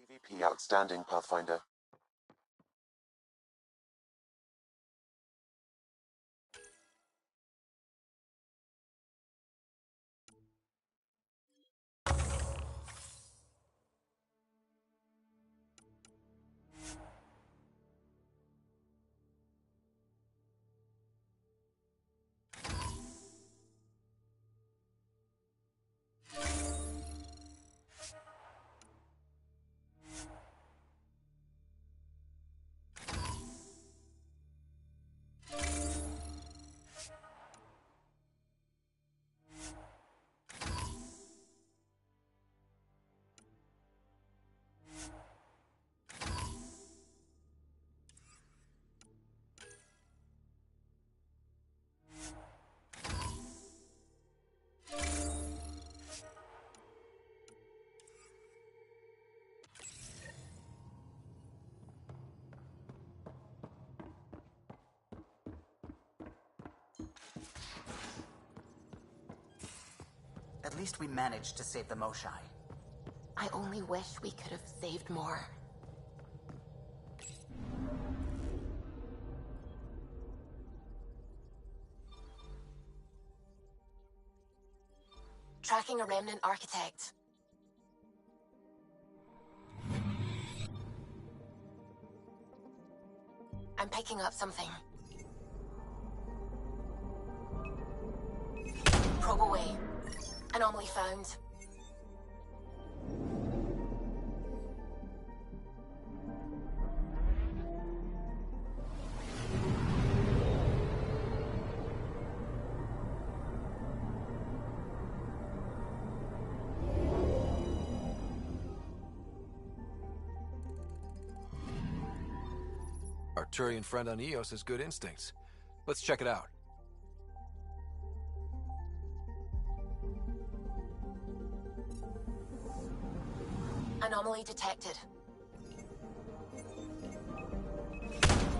PvP outstanding Pathfinder. At least we managed to save the Moshai. I only wish we could have saved more. Tracking a remnant architect. I'm picking up something. Probe away. Anomaly found. Our Turian friend on Eos has good instincts. Let's check it out. Anomaly detected.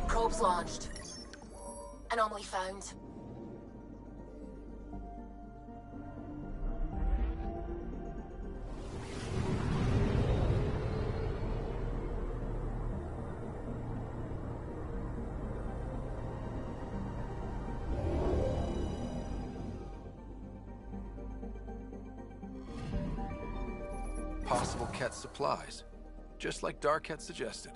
Probes launched. Anomaly found. Possible Ket supplies, just like Dark had suggested.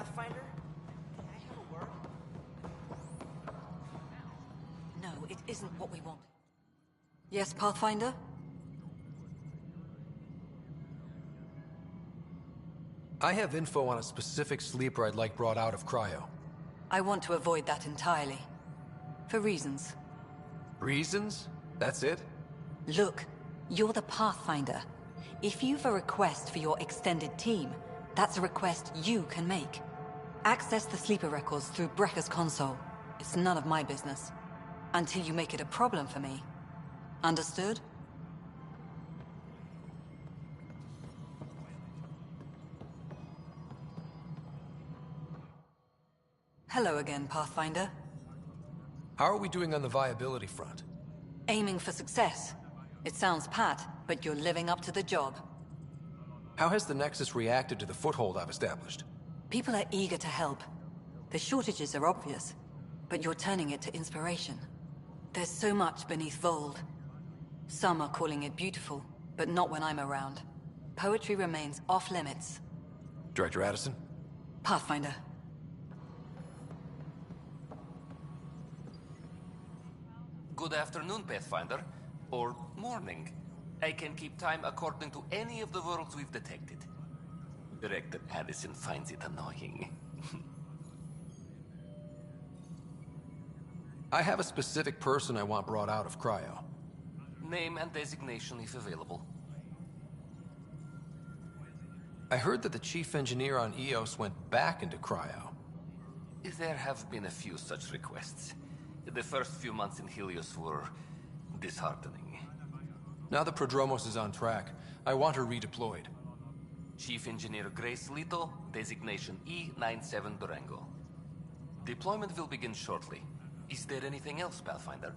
Pathfinder? Can I have a word? No, it isn't what we want. Yes, Pathfinder? I have info on a specific sleeper I'd like brought out of cryo. I want to avoid that entirely. For reasons. Reasons? That's it? Look, you're the Pathfinder. If you've a request for your extended team, that's a request you can make. Access the sleeper records through Brekker's console. It's none of my business. Until you make it a problem for me. Understood? Hello again, Pathfinder. How are we doing on the viability front? Aiming for success. It sounds pat, but you're living up to the job. How has the Nexus reacted to the foothold I've established? People are eager to help. The shortages are obvious, but you're turning it to inspiration. There's so much beneath Vold. Some are calling it beautiful, but not when I'm around. Poetry remains off-limits. Director Addison? Pathfinder. Good afternoon, Pathfinder. Or morning. I can keep time according to any of the worlds we've detected. Director Addison finds it annoying. I have a specific person I want brought out of cryo. Name and designation if available. I heard that the chief engineer on EOS went back into cryo. There have been a few such requests. The first few months in Helios were disheartening. Now that Prodromos is on track, I want her redeployed. Chief Engineer Grace Lito, designation E97 Durango. Deployment will begin shortly. Is there anything else, Pathfinder?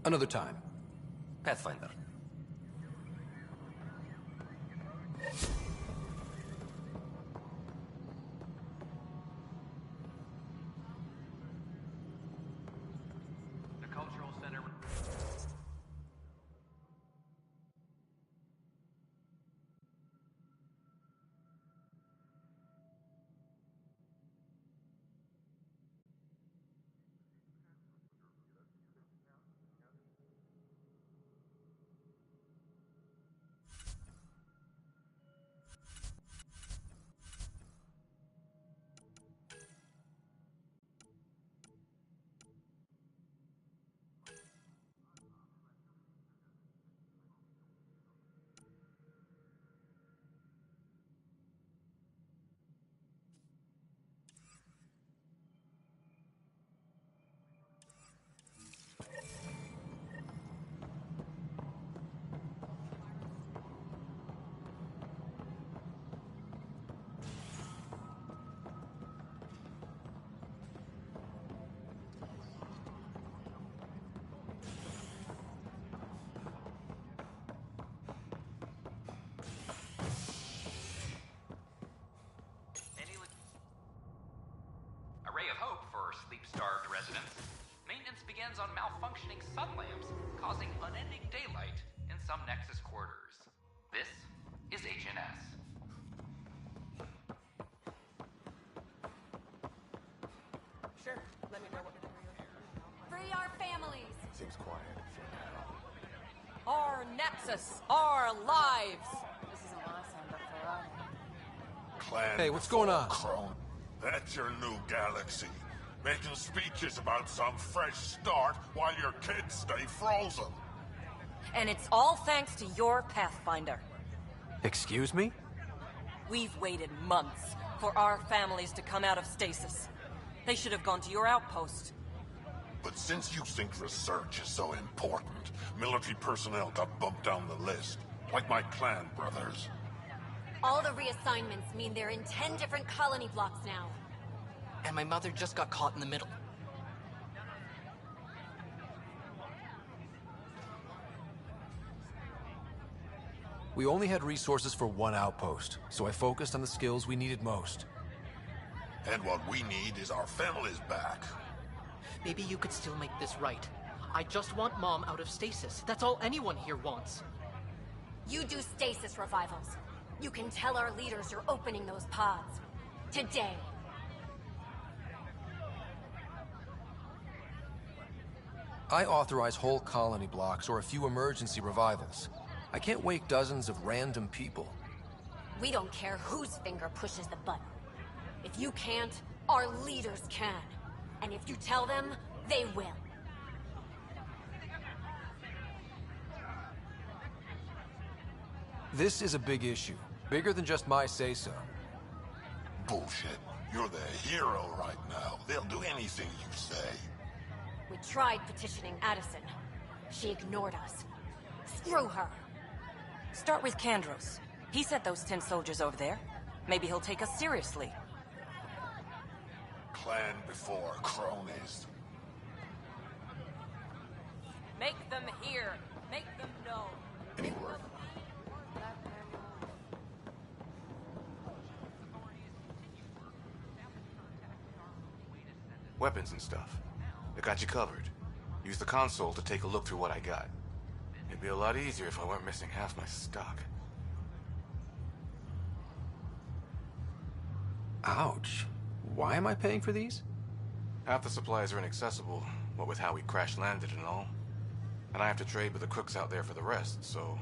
Another time. Pathfinder. Sleep-starved residents. Maintenance begins on malfunctioning sun lamps, causing unending daylight in some Nexus quarters. This is HNS. Sure, let me know what you're doing. Free our families! Seems quiet for now. Our Nexus, our lives! This isn't what I signed up for, Clan Hey, what's going on? Crone. That's your new galaxy. Making speeches about some fresh start while your kids stay frozen. And it's all thanks to your Pathfinder. Excuse me? We've waited months for our families to come out of stasis. They should have gone to your outpost. But since you think research is so important, military personnel got bumped down the list. Like my clan brothers. All the reassignments mean they're in 10 different colony blocks now. And my mother just got caught in the middle. We only had resources for one outpost, so I focused on the skills we needed most. And what we need is our families back. Maybe you could still make this right. I just want Mom out of stasis. That's all anyone here wants. You do stasis revivals. You can tell our leaders you're opening those pods. Today. I authorize whole colony blocks or a few emergency revivals. I can't wake dozens of random people. We don't care whose finger pushes the button. If you can't, our leaders can. And if you tell them, they will. This is a big issue. Bigger than just my say-so. Bullshit. You're the hero right now. They'll do anything you say. We tried petitioning Addison. She ignored us. Screw her. Start with Kandros. He sent those 10 soldiers over there. Maybe he'll take us seriously. Clan before cronies. Make them hear. Make them know. Any word? Weapons and stuff. I got you covered. Use the console to take a look through what I got. It'd be a lot easier if I weren't missing half my stock. Ouch. Why am I paying for these? Half the supplies are inaccessible, what with how we crash-landed and all. And I have to trade with the crooks out there for the rest, so...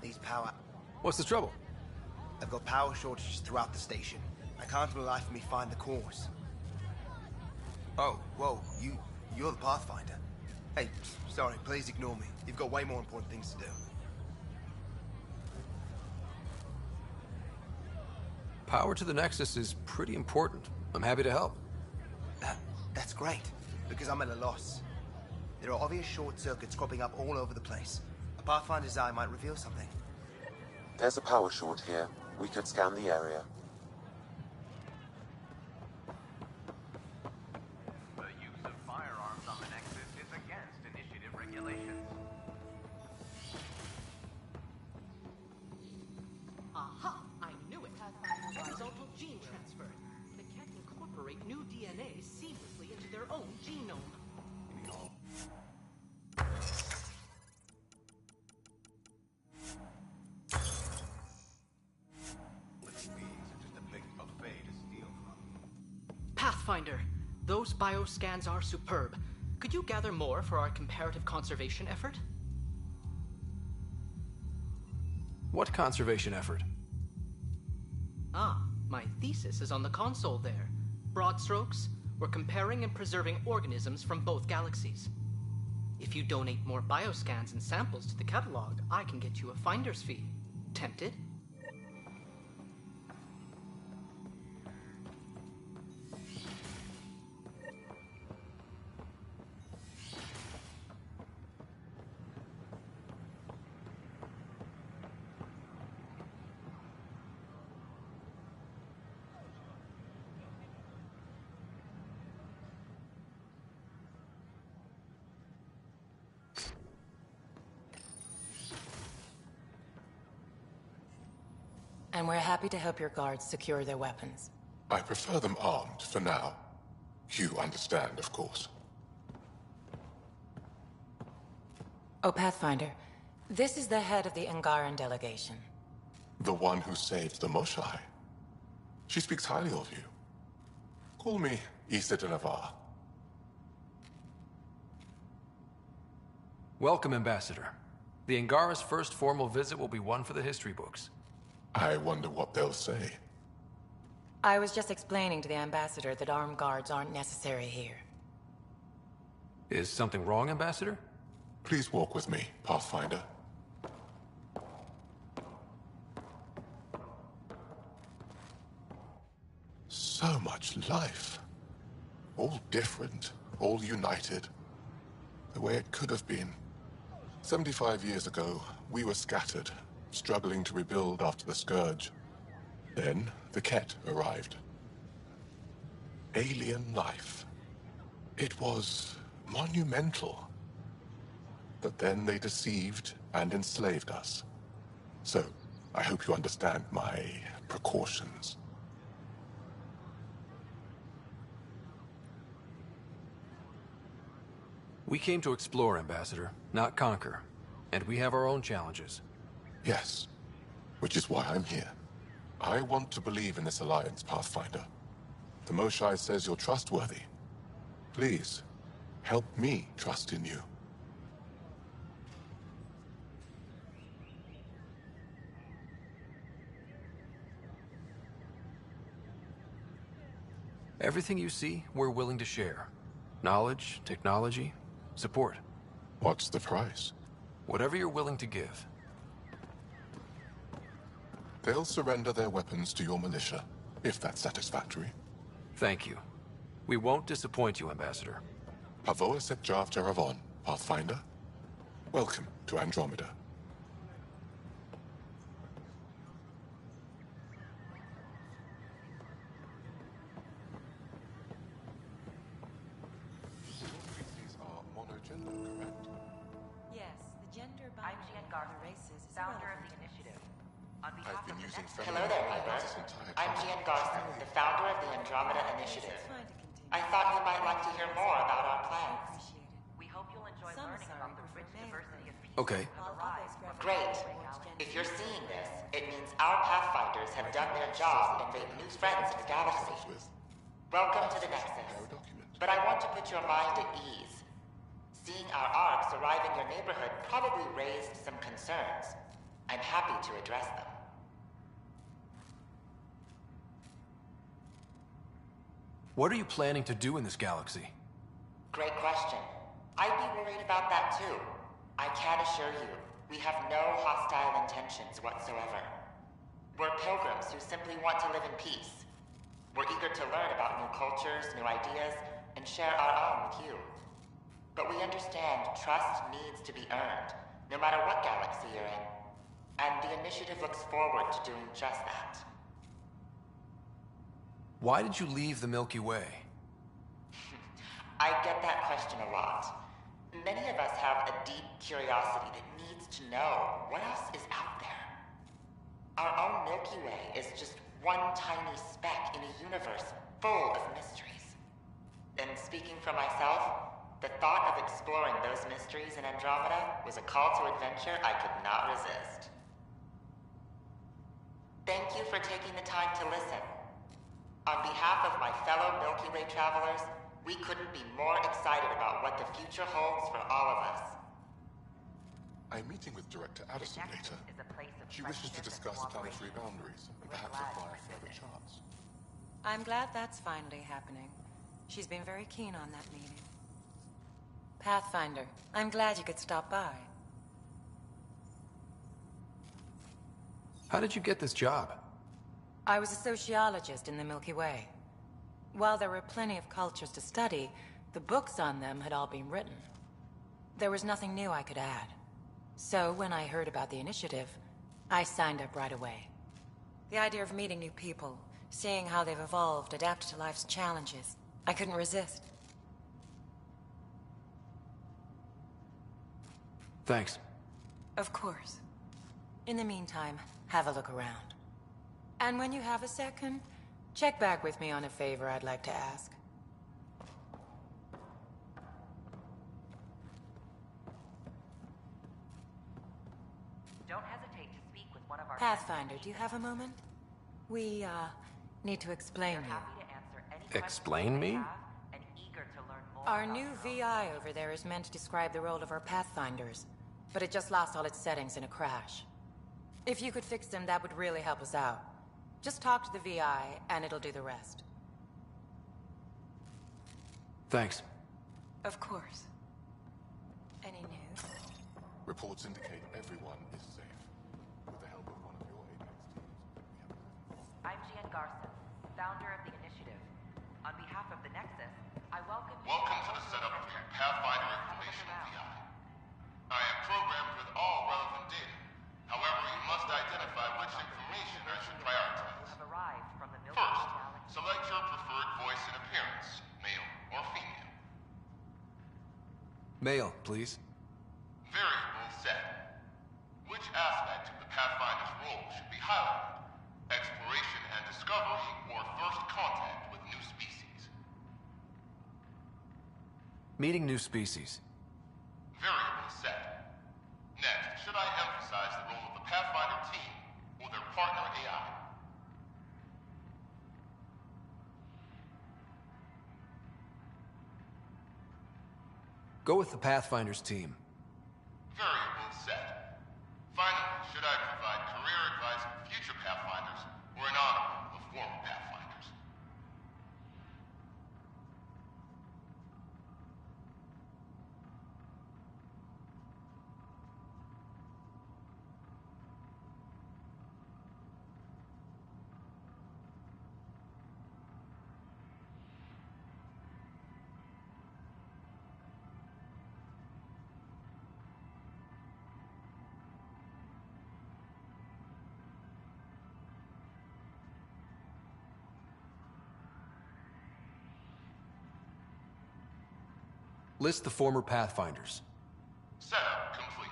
These power... What's the trouble? I've got power shortages throughout the station. I can't for the life of me find the cause. Oh, whoa, you're the Pathfinder. Hey, sorry, please ignore me. You've got way more important things to do. Power to the Nexus is pretty important. I'm happy to help. That's great, because I'm at a loss. There are obvious short circuits cropping up all over the place. A Pathfinder's eye might reveal something. There's a power short here. We could scan the area. The use of firearms on the Nexus is against initiative regulations. Aha! I knew it. Horizontal gene transfer. They can incorporate new DNA seamlessly into their own genome. Pathfinder, those bioscans are superb. Could you gather more for our comparative conservation effort? What conservation effort? Ah, my thesis is on the console there. Broad strokes, we're comparing and preserving organisms from both galaxies. If you donate more bioscans and samples to the catalog, I can get you a finder's fee. Tempted? And we're happy to help your guards secure their weapons. I prefer them armed for now. You understand, of course. Oh, Pathfinder, this is the head of the Angaran delegation. The one who saved the Moshai. She speaks highly of you. Call me Issa de Navarre. Welcome, Ambassador. The Angara's first formal visit will be one for the history books. I wonder what they'll say. I was just explaining to the Ambassador that armed guards aren't necessary here. Is something wrong, Ambassador? Please walk with me, Pathfinder. So much life. All different, all united. The way it could have been. 75 years ago, we were scattered, struggling to rebuild after the Scourge. Then, the Ket arrived. Alien life. It was monumental. But then they deceived and enslaved us. So, I hope you understand my precautions. We came to explore, Ambassador, not conquer. And we have our own challenges. Yes, which is why I'm here. I want to believe in this alliance, Pathfinder. The Moshai says you're trustworthy. Please, help me trust in you. Everything you see, we're willing to share. Knowledge, technology, support. What's the price? Whatever you're willing to give. They'll surrender their weapons to your militia, if that's satisfactory. Thank you. We won't disappoint you, Ambassador. Pavoa set Jav Jaravon, Pathfinder. Welcome to Andromeda. Species are monogender, correct? Yes, the gender I'm Jan Garth, founder of the initiative. On behalf I've been of the using Nexus... Hello there, Piper. this entire I'm time. Gian Garson, the founder of the Andromeda Initiative. I thought you might like to hear more about our plans. We hope you'll enjoy learning about the rich diversity of people Okay. who have arrived from Great. If you're seeing this, it means our Pathfinders have done their job and made new friends in the galaxy. Welcome to the Nexus. But I want to put your mind at ease. Seeing our arcs arrive in your neighborhood probably raised some concerns. I'm happy to address them. What are you planning to do in this galaxy? Great question. I'd be worried about that too. I can assure you, we have no hostile intentions whatsoever. We're pilgrims who simply want to live in peace. We're eager to learn about new cultures, new ideas, and share our own with you. But we understand trust needs to be earned, no matter what galaxy you're in. And the initiative looks forward to doing just that. Why did you leave the Milky Way? I get that question a lot. Many of us have a deep curiosity that needs to know what else is out there. Our own Milky Way is just one tiny speck in a universe full of mysteries. And speaking for myself, the thought of exploring those mysteries in Andromeda was a call to adventure I could not resist. Thank you for taking the time to listen. On behalf of my fellow Milky Way travelers, we couldn't be more excited about what the future holds for all of us. I'm meeting with Director Addison later. She wishes to discuss planetary boundaries and perhaps acquire further charts. I'm glad that's finally happening. She's been very keen on that meeting. Pathfinder, I'm glad you could stop by. How did you get this job? I was a sociologist in the Milky Way. While there were plenty of cultures to study, the books on them had all been written. There was nothing new I could add. So when I heard about the initiative, I signed up right away. The idea of meeting new people, seeing how they've evolved, adapted to life's challenges, I couldn't resist. Thanks. Of course. In the meantime, have a look around. And when you have a second, check back with me on a favor I'd like to ask. Don't hesitate to speak with one of our... Pathfinder, do you have a moment? We, need to explain you. Explain me? Our new VI over there is meant to describe the role of our Pathfinders, but it just lost all its settings in a crash. If you could fix them, that would really help us out. Just talk to the VI, and it'll do the rest. Thanks. Of course. Any news? Reports indicate everyone is safe. With the help of one of your Apex teams, I'm Gian Garson, founder of the initiative. On behalf of the Nexus, I welcome you... Welcome to the setup of your Pathfinder Information VI. I am programmed with all relevant data. However, you must identify which information I should prioritize. First, select your preferred voice and appearance, male or female. Male, please. Variable set. Which aspect of the Pathfinder's role should be highlighted? Exploration and discovery, or first contact with new species? Meeting new species. Variable set. Next, should I emphasize the role of the Pathfinder team or their partner AI? Go with the Pathfinder's team. Variable set. Finally, should I provide career advice for future Pathfinders or an honor of former Pathfinders? List the former Pathfinders. Setup complete.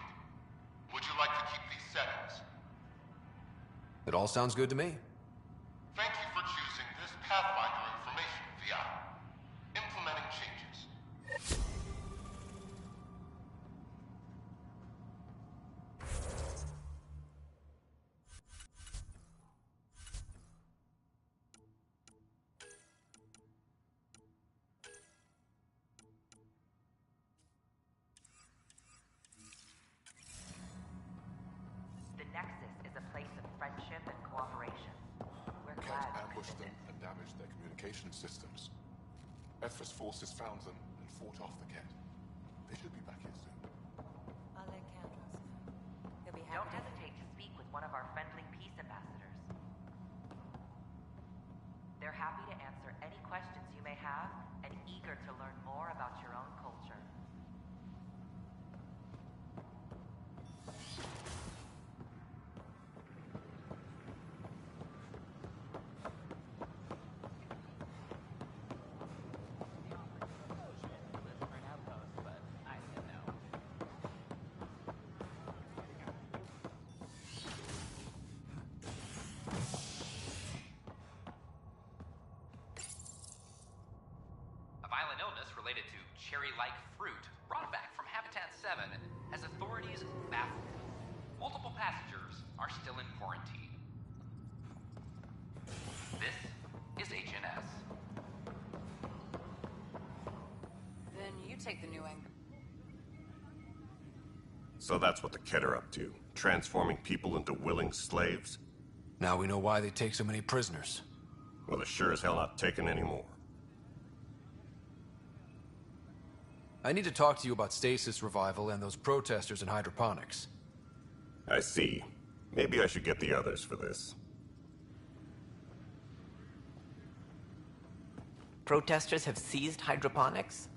Would you like to keep these settings? It all sounds good to me. Thank you for choosing this Pathfinder Information VI. Implementing changes. The Nexus is a place of friendship and cooperation. We're Kett glad you ambushed them visited. and damaged their communication systems. Ephra's forces found them and fought off the Kett. They should be back here soon. I'll let Candros know. He'll be happy Don't to... hesitate to speak with one of our friendly peace ambassadors. cherry-like fruit brought back from Habitat 7 has authorities baffled. Multiple passengers are still in quarantine. This is HNS. Then you take the new wing. So that's what the Kett are up to, transforming people into willing slaves? Now we know why they take so many prisoners. Well, they're sure as hell not taking any more. I need to talk to you about stasis revival and those protesters in hydroponics. I see. Maybe I should get the others for this. Protesters have seized hydroponics?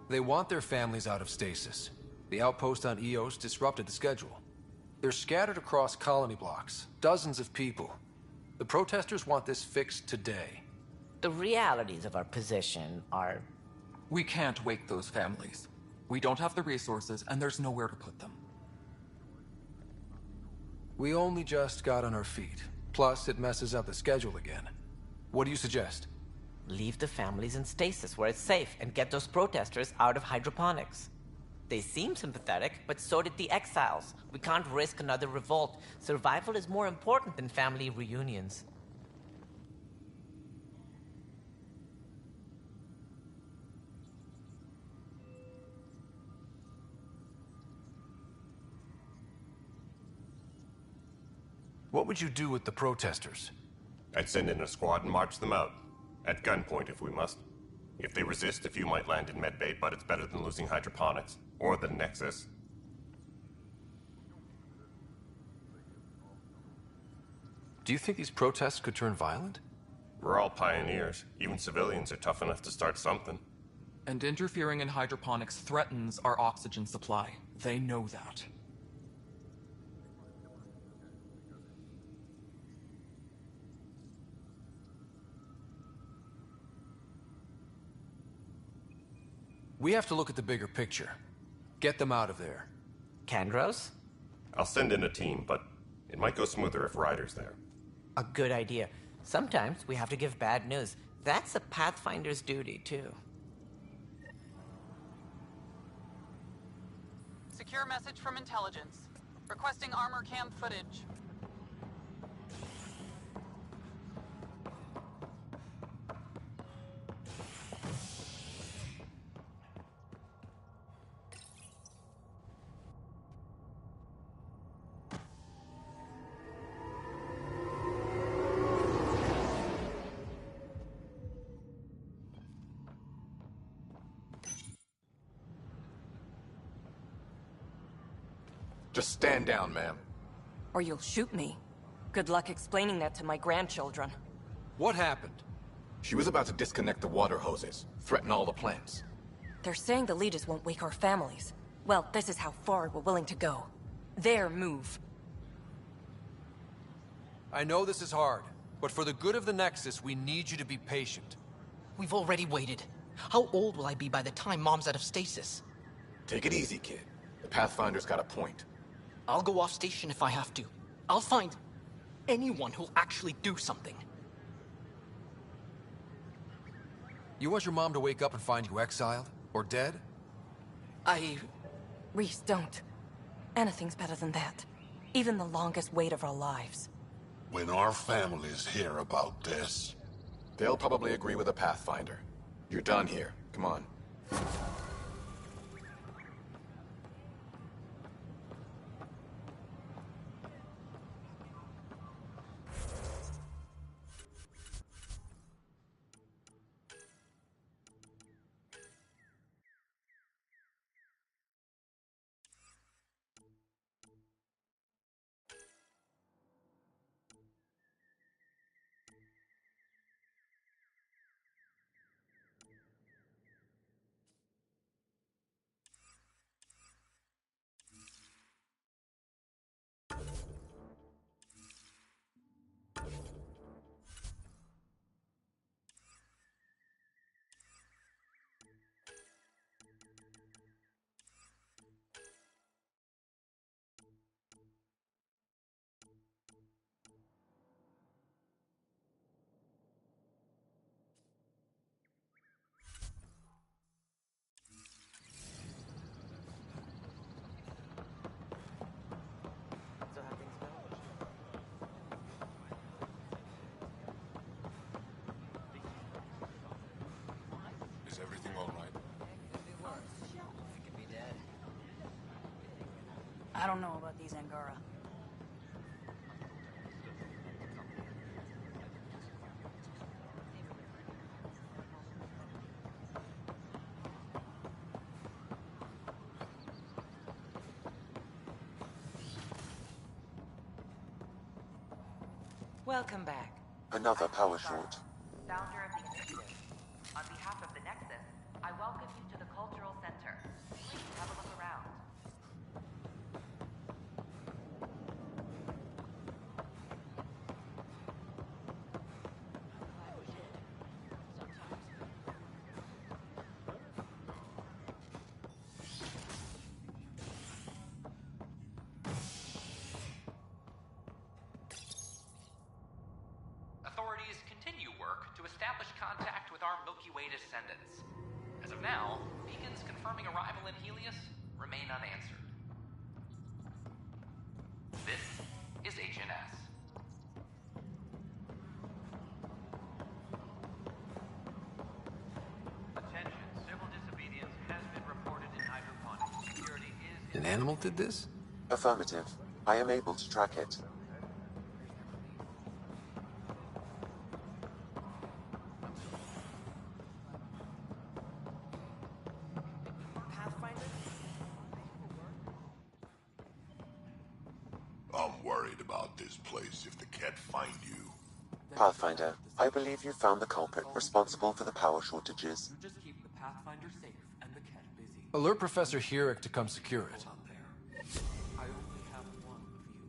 They want their families out of stasis. The outpost on Eos disrupted the schedule. They're scattered across colony blocks, dozens of people. The protesters want this fixed today. The realities of our position are... We can't wake those families. We don't have the resources, and there's nowhere to put them. We only just got on our feet. Plus, it messes up the schedule again. What do you suggest? Leave the families in stasis where it's safe and get those protesters out of hydroponics. They seem sympathetic, but so did the exiles. We can't risk another revolt. Survival is more important than family reunions. What would you do with the protesters? I'd send in a squad and march them out. At gunpoint if we must. If they resist, a few might land in medbay, but it's better than losing hydroponics. Or the Nexus. Do you think these protests could turn violent? We're all pioneers. Even civilians are tough enough to start something. And interfering in hydroponics threatens our oxygen supply. They know that. We have to look at the bigger picture. Get them out of there. Kandros? I'll send in a team, but it might go smoother if Ryder's there. A good idea. Sometimes we have to give bad news. That's a Pathfinder's duty, too. Secure message from intelligence. Requesting armor cam footage. Just stand down, ma'am. Or you'll shoot me. Good luck explaining that to my grandchildren. What happened? She was about to disconnect the water hoses, threaten all the plants. They're saying the leaders won't wake our families. Well, this is how far we're willing to go. Their move. I know this is hard, but for the good of the Nexus, we need you to be patient. We've already waited. How old will I be by the time Mom's out of stasis? Take it easy, kid. The Pathfinder's got a point. I'll go off station if I have to. I'll find anyone who'll actually do something. You want your mom to wake up and find you exiled? Or dead? Reese, don't. Anything's better than that. Even the longest wait of our lives. When our families hear about this... They'll probably agree with the Pathfinder. You're done here. Come on. everything all right? It could be dead. I don't know about these Angara. Welcome back. Another power short. Founder of the initiative. On behalf of the Nexus, I welcome you to the Cultural Center. Please have a look around. Authorities continue work to establish contact with our Milky Way descendants. As of now, beacons confirming arrival in Helios remain unanswered. This is HNS. Attention, civil disobedience has been reported in hydroponics. Security is... An animal did this? Affirmative. I am able to track it. I'm worried about this place if the cat find you. Pathfinder, I believe you found the culprit responsible for the power shortages. You just keep the Pathfinder safe and the cat busy. Alert Professor Herrick to come secure it. I only have one of you.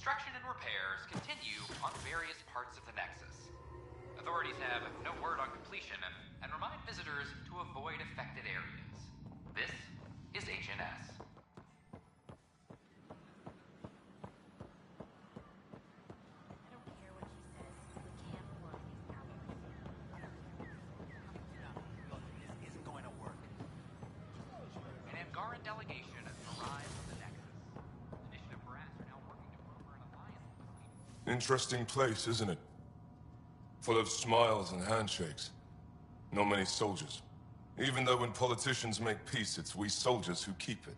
Construction and repairs continue on various parts of the Nexus. Authorities have no word on completion and remind visitors to avoid affected areas. This is HNS. An Angaran delegation has arrived from the Nexus. Initiative brass are now working to broker an alliance between... Interesting place, isn't it? Full of smiles and handshakes. Not many soldiers. Even though when politicians make peace, it's we soldiers who keep it.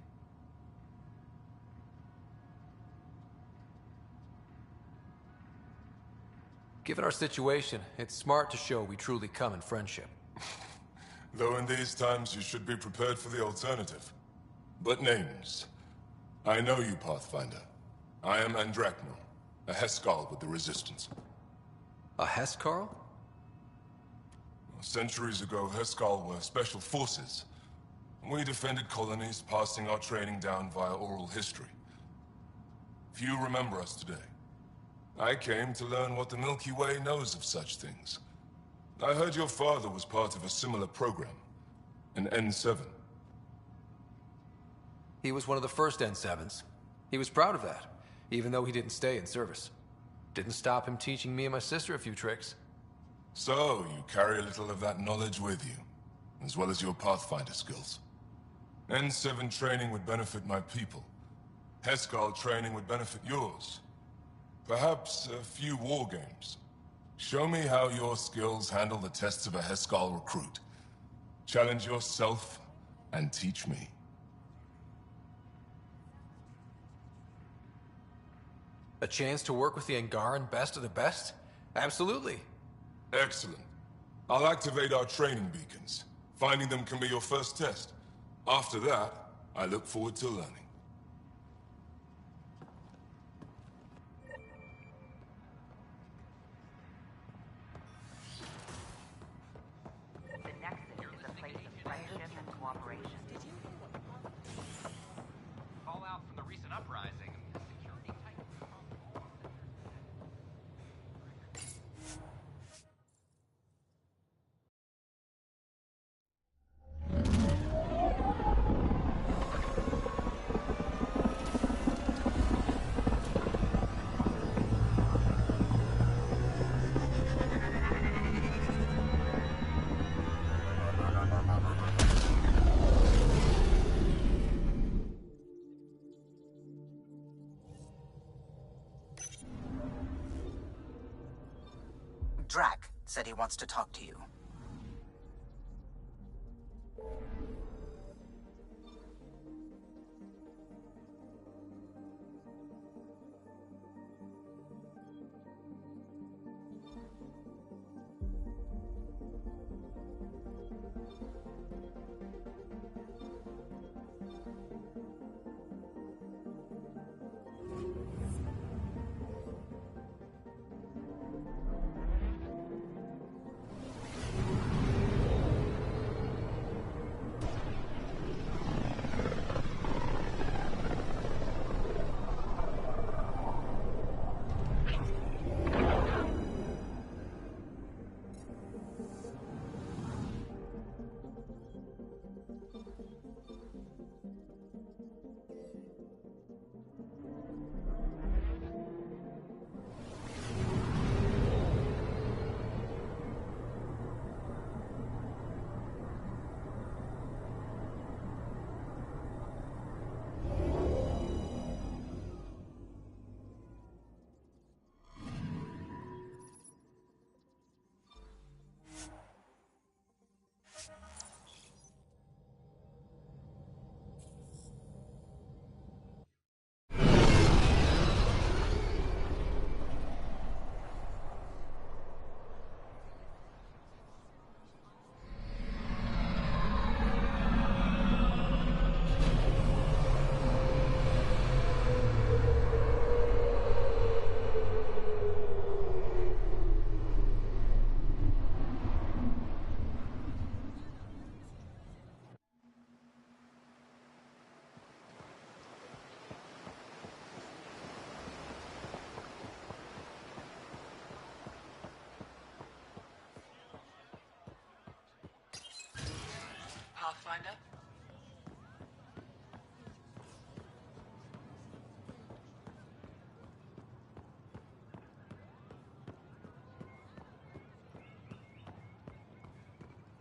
Given our situation, it's smart to show we truly come in friendship. Though in these times you should be prepared for the alternative. But names. I know you, Pathfinder. I am Andraknor, a Heskal with the Resistance. A Heskal? Centuries ago, Heskal were special forces. We defended colonies, passing our training down via oral history. Few remember us today. I came to learn what the Milky Way knows of such things. I heard your father was part of a similar program, an N7. He was one of the first N7s. He was proud of that, even though he didn't stay in service. Didn't stop him teaching me and my sister a few tricks. So, you carry a little of that knowledge with you, as well as your Pathfinder skills. N7 training would benefit my people. Heskal training would benefit yours. Perhaps a few war games. Show me how your skills handle the tests of a Heskal recruit. Challenge yourself, and teach me. A chance to work with the Angaran best of the best? Absolutely. Excellent. I'll activate our training beacons. Finding them can be your first test. After that, I look forward to learning. The Nexus is a place of friendship and cooperation. Fallout from the recent uprising. Security tightened. Drac said he wants to talk to you. Pathfinder?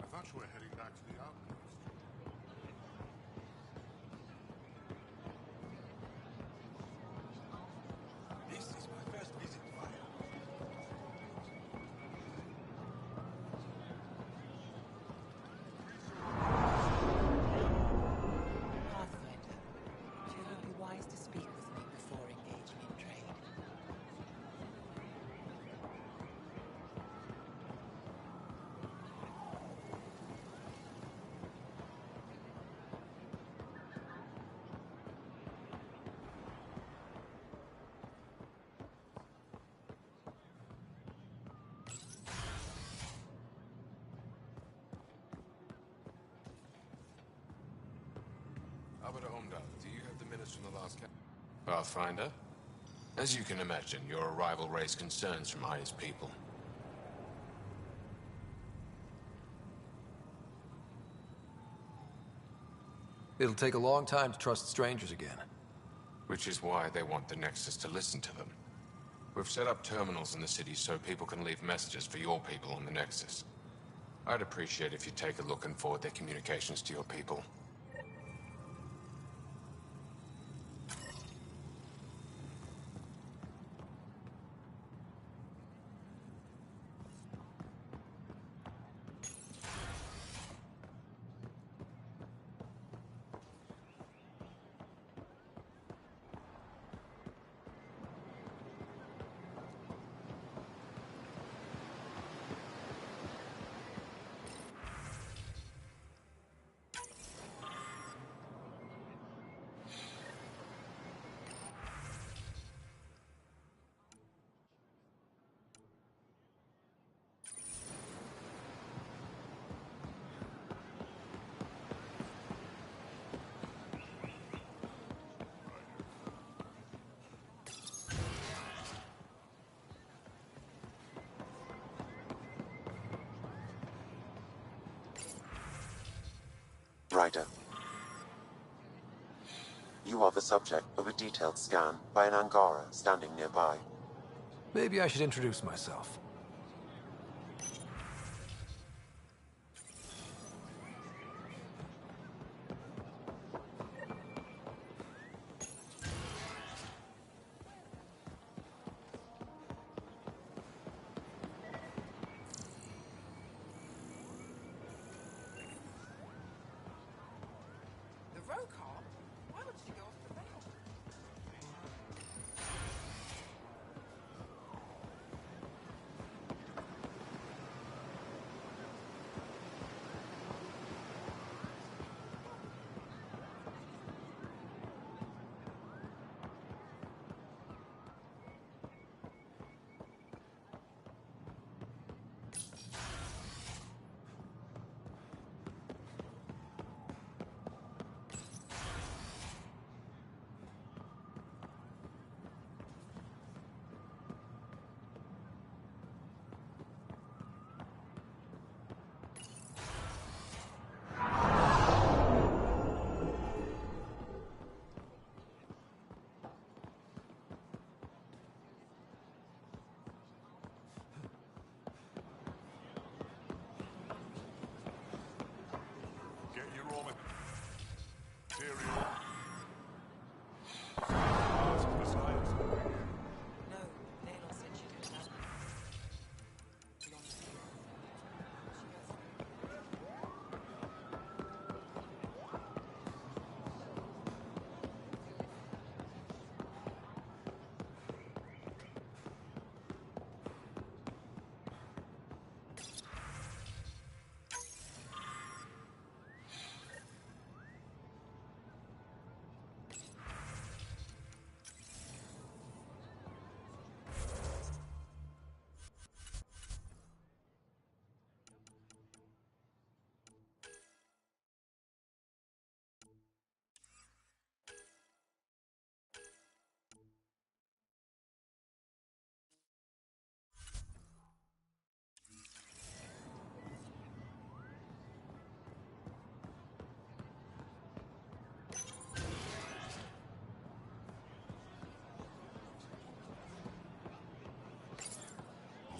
I thought you were heading back to the outpost. This is my first visit to Fire. Pathfinder, feel it would be wise to speak with me before engaging in trade. do you have the minutes from the last Pathfinder? As you can imagine, your arrival raised concerns from Aya's people. It'll take a long time to trust strangers again. Which is why they want the Nexus to listen to them. We've set up terminals in the city so people can leave messages for your people on the Nexus. I'd appreciate if you take a look and forward their communications to your people. Ryder. You are the subject of a detailed scan by an Angara standing nearby. Maybe I should introduce myself.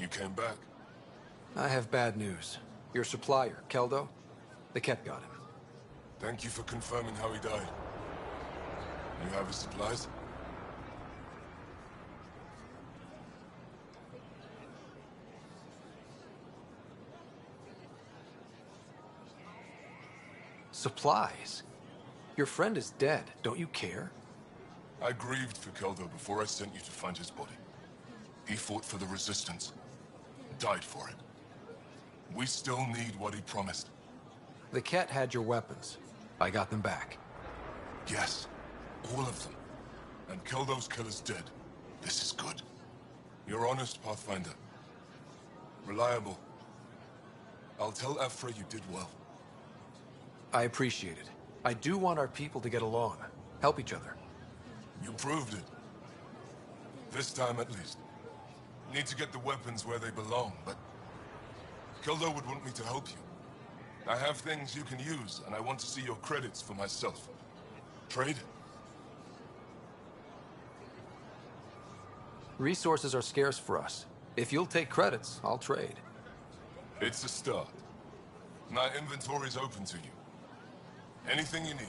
You came back. I have bad news. Your supplier, Keldo, the Ket got him. Thank you for confirming how he died. You have his supplies? Supplies? Your friend is dead. Don't you care? I grieved for Keldo before I sent you to find his body. He fought for the Resistance. Died for it. We still need what he promised. The Ket had your weapons. I got them back. Yes, all of them. And Keldo's killer's dead. This is good. You're honest, Pathfinder. Reliable. I'll tell Afra you did well. I appreciate it. I do want our people to get along, help each other. You proved it. This time at least. Need to get the weapons where they belong, but Kildo would want me to help you. I have things you can use, and I want to see your credits for myself. Trade? Resources are scarce for us. If you'll take credits, I'll trade. It's a start. My inventory's open to you. Anything you need.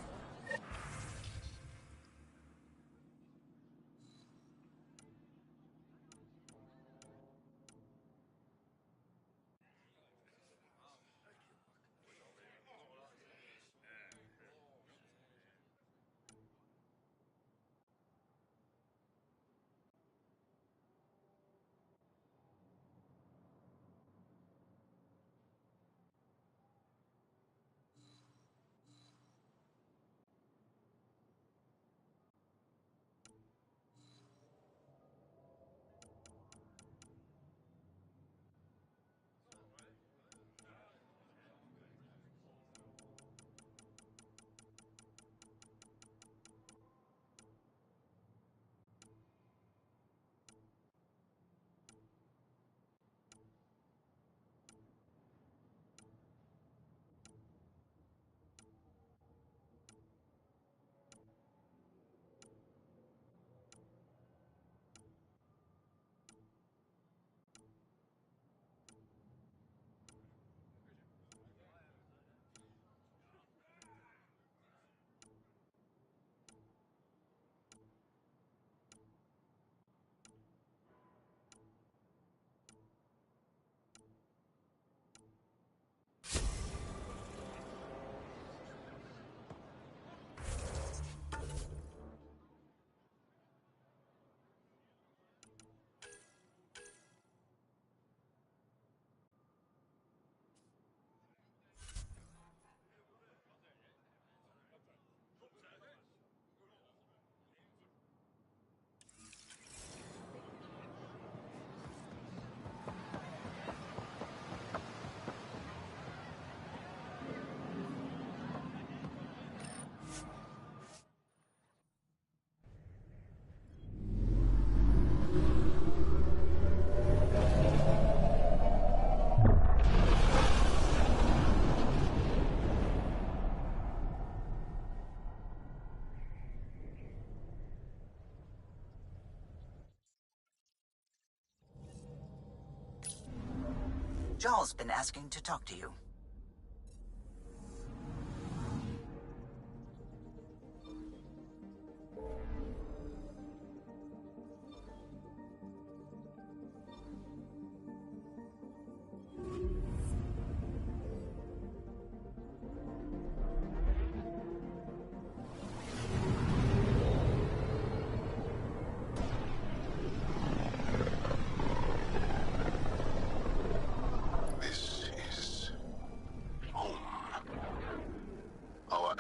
Joel's been asking to talk to you.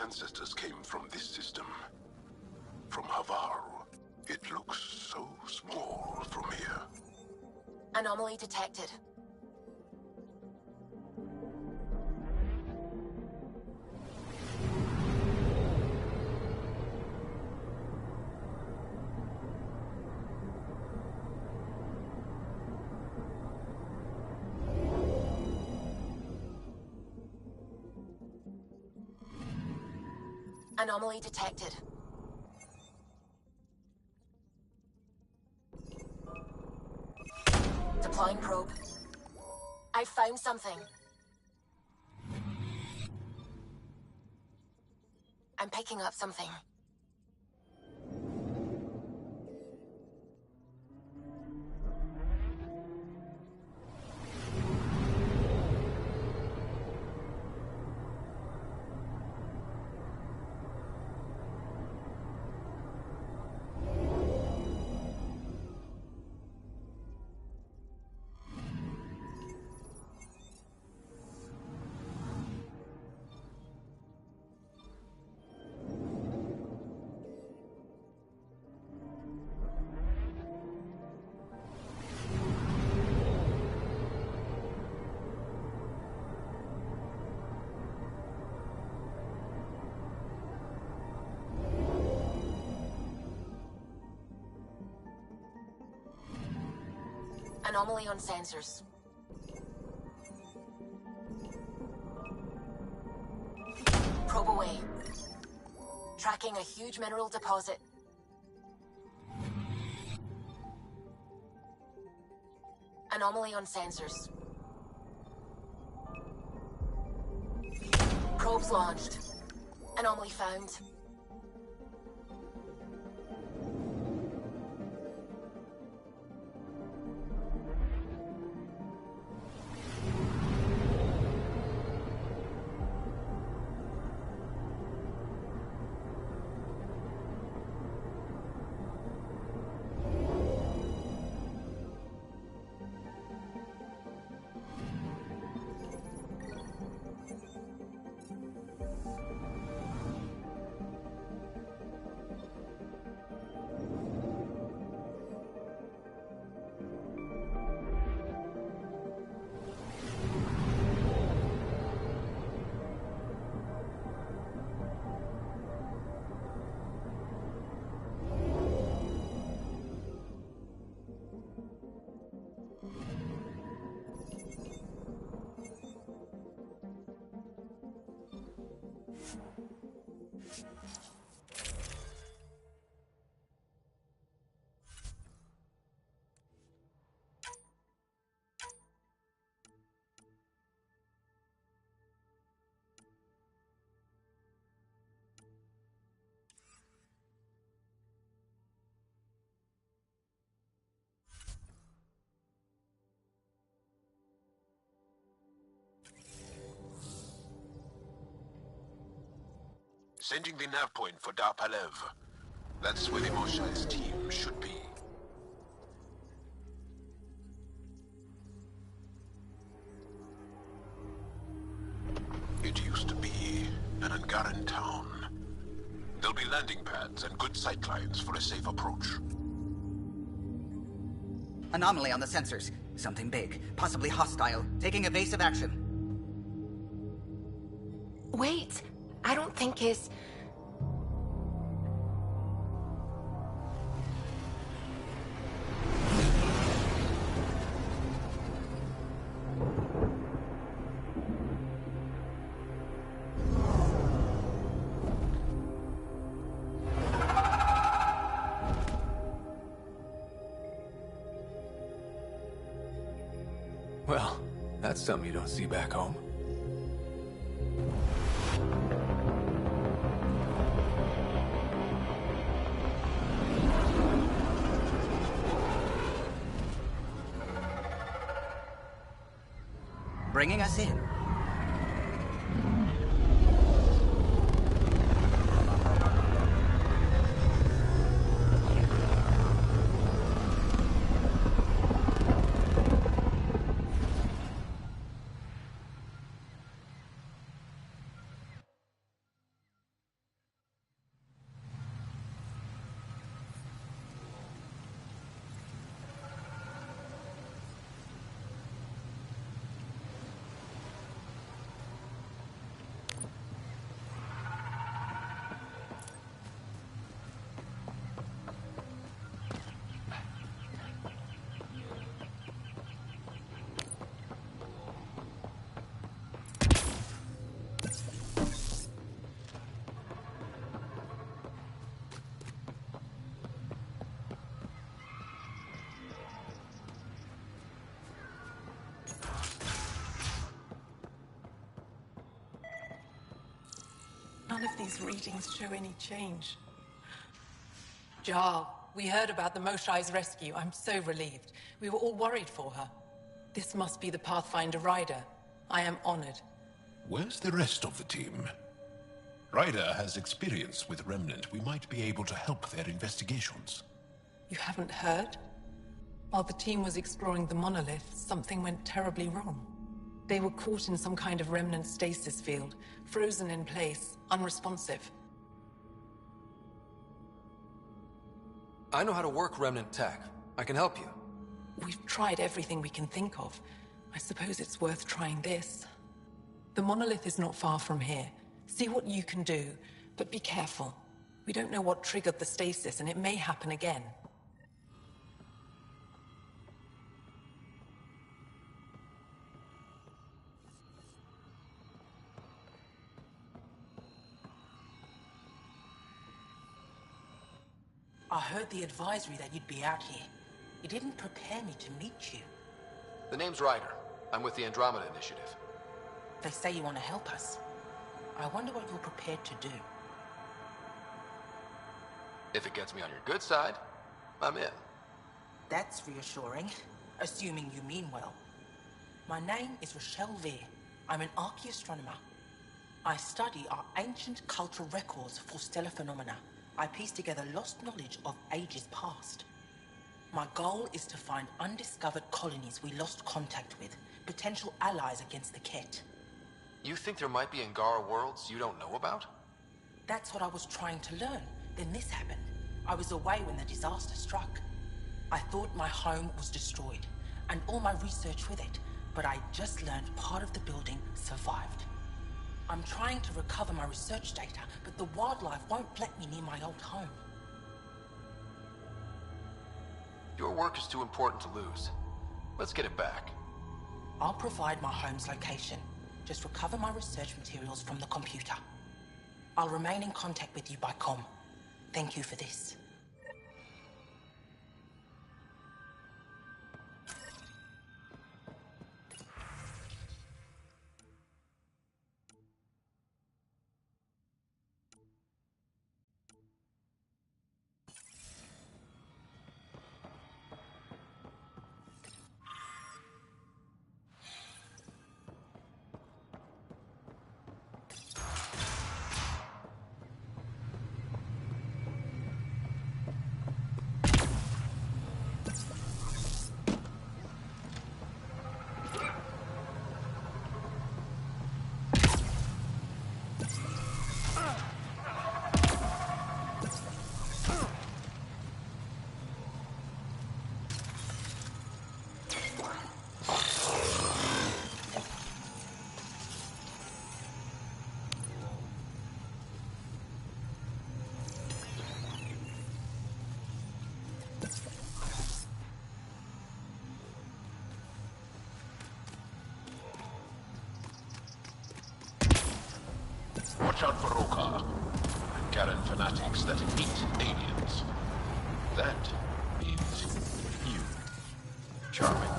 Ancestors came from this system. From Havar. It looks so small from here. Anomaly detected. Anomaly detected. Deploying probe. I found something. I'm picking up something. Anomaly on sensors. Probe away. Tracking a huge mineral deposit. Anomaly on sensors. Probes launched. Anomaly found. Sending the nav point for Darpalev. That's where the Moshai's team should be. It used to be an Angaran town. There'll be landing pads and good sightlines for a safe approach. Anomaly on the sensors. Something big, possibly hostile, taking evasive action. Wait, I don't think it's... Well, that's something you don't see back home. Bringing us in. None of these readings show any change. Jarl, we heard about the Moshai's rescue. I'm so relieved. We were all worried for her. This must be the Pathfinder Rider. I am honored. Where's the rest of the team? Ryder has experience with Remnant. We might be able to help their investigations. You haven't heard? While the team was exploring the monolith, something went terribly wrong. They were caught in some kind of Remnant stasis field, frozen in place, unresponsive. I know how to work Remnant tech. I can help you. We've tried everything we can think of. I suppose it's worth trying this. The monolith is not far from here. See what you can do, but be careful. We don't know what triggered the stasis, and it may happen again. I heard the advisory that you'd be out here. It didn't prepare me to meet you. The name's Ryder. I'm with the Andromeda Initiative. They say you want to help us. I wonder what you're prepared to do. If it gets me on your good side, I'm in. That's reassuring, assuming you mean well. My name is Rochelle Veer. I'm an archaeoastronomer. I study our ancient cultural records for stellar phenomena. I piece together lost knowledge of ages past. My goal is to find undiscovered colonies we lost contact with, potential allies against the Ket. You think there might be Angara worlds you don't know about? That's what I was trying to learn. Then this happened. I was away when the disaster struck. I thought my home was destroyed, and all my research with it, but I just learned part of the building survived. I'm trying to recover my research data, but the wildlife won't let me near my old home. Your work is too important to lose. Let's get it back. I'll provide my home's location. Just recover my research materials from the computer. I'll remain in contact with you by comm. Thank you for this. Watch out for Roka and Garen fanatics that hate aliens. That means you. Charming.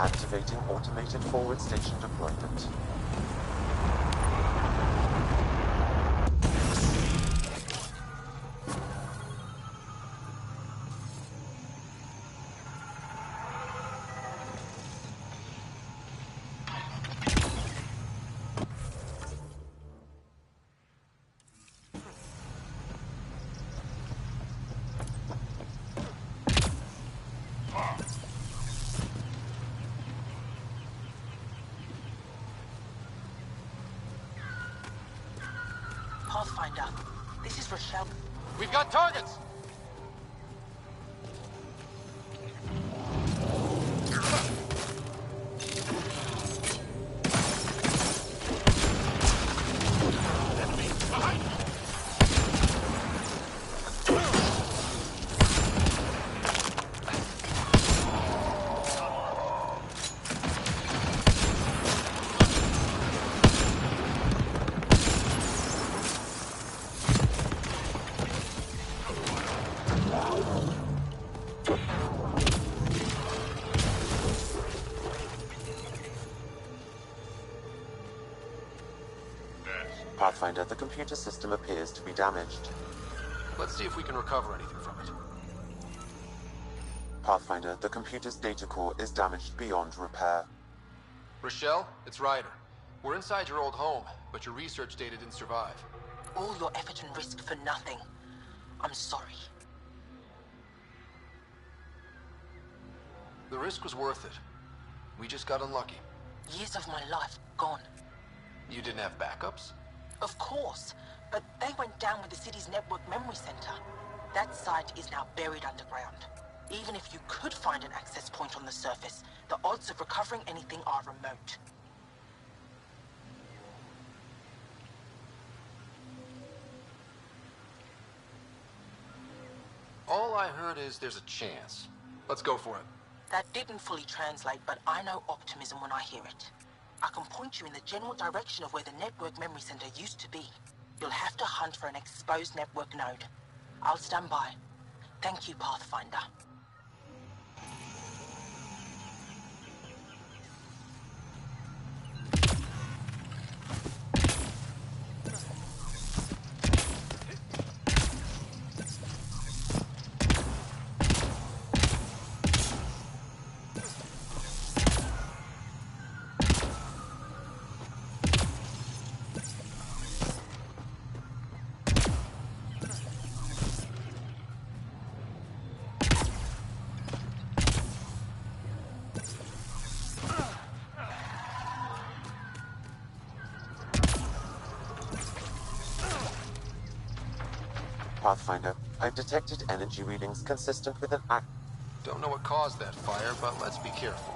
Activating automated forward station deployment. Pathfinder, this is Rochelle. We've got targets! Pathfinder, the computer system appears to be damaged. Let's see if we can recover anything from it. Pathfinder, the computer's data core is damaged beyond repair. Rochelle, it's Ryder. We're inside your old home, but your research data didn't survive. All your effort and risk for nothing. I'm sorry. The risk was worth it. We just got unlucky. Years of my life gone. You didn't have backups? Of course, but they went down with the city's network memory center. That site is now buried underground. Even if you could find an access point on the surface, the odds of recovering anything are remote. All I heard is there's a chance. Let's go for it. That didn't fully translate, but I know optimism when I hear it. I can point you in the general direction of where the network memory center used to be. You'll have to hunt for an exposed network node. I'll stand by. Thank you, Pathfinder. Pathfinder, I've detected energy readings consistent with an act. Don't know what caused that fire, but let's be careful.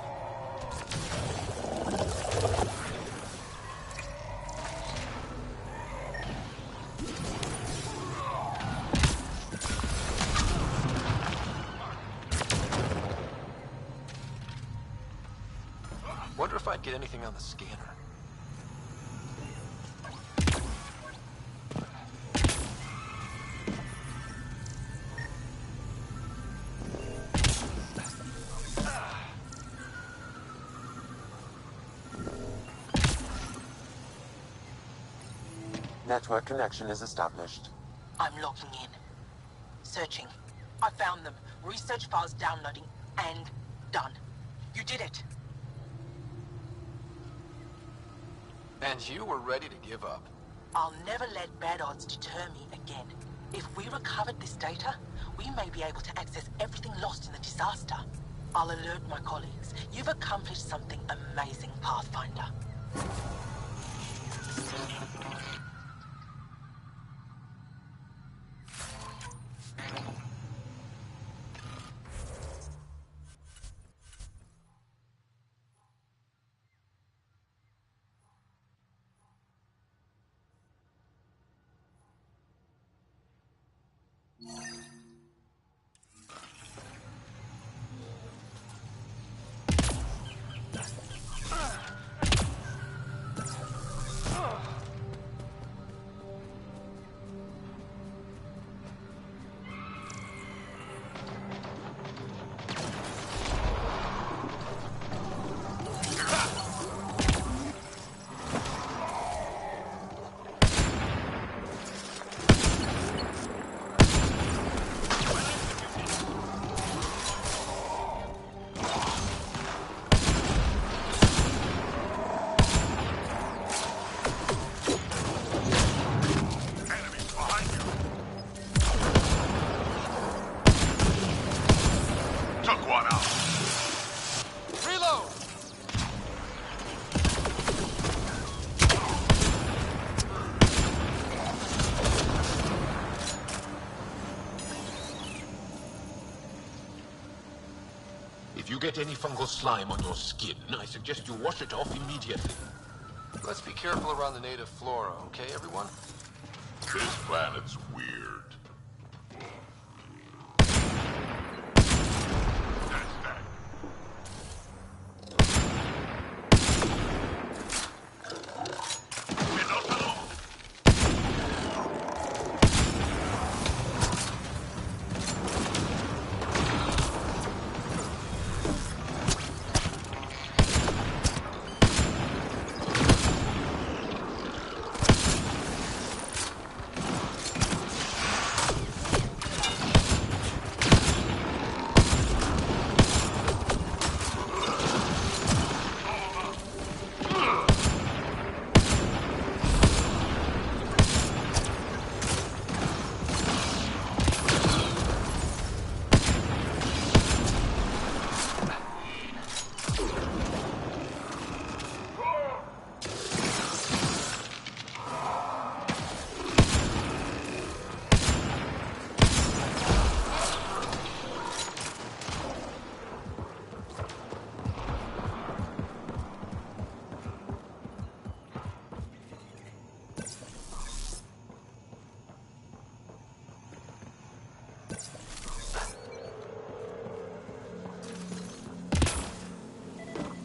Wonder if I'd get anything on the scanner. Network connection is established. I'm logging in. Searching. I found them. Research files downloading and done. You did it. And you were ready to give up. I'll never let bad odds deter me again. If we recovered this data, we may be able to access everything lost in the disaster. I'll alert my colleagues. You've accomplished something amazing, Pathfinder. If you get any fungal slime on your skin, I suggest you wash it off immediately. Let's be careful around the native flora, okay, everyone? This planet's weird.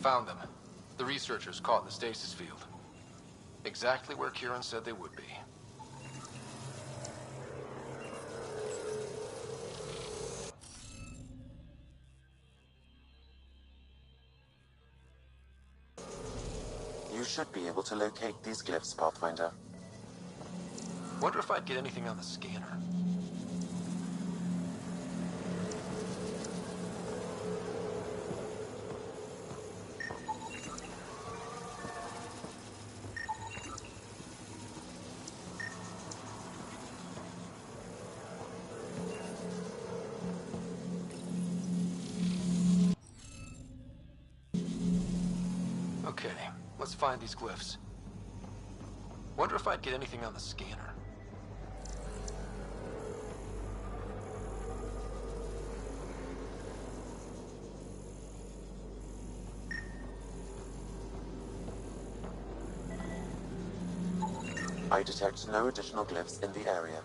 Found them. The researchers caught in the stasis field. Exactly where Kieran said they would be. You should be able to locate these glyphs, Pathfinder. Wonder if I'd get anything on the scanner. Okay, let's find these glyphs. Wonder if I'd get anything on the scanner. I detect no additional glyphs in the area.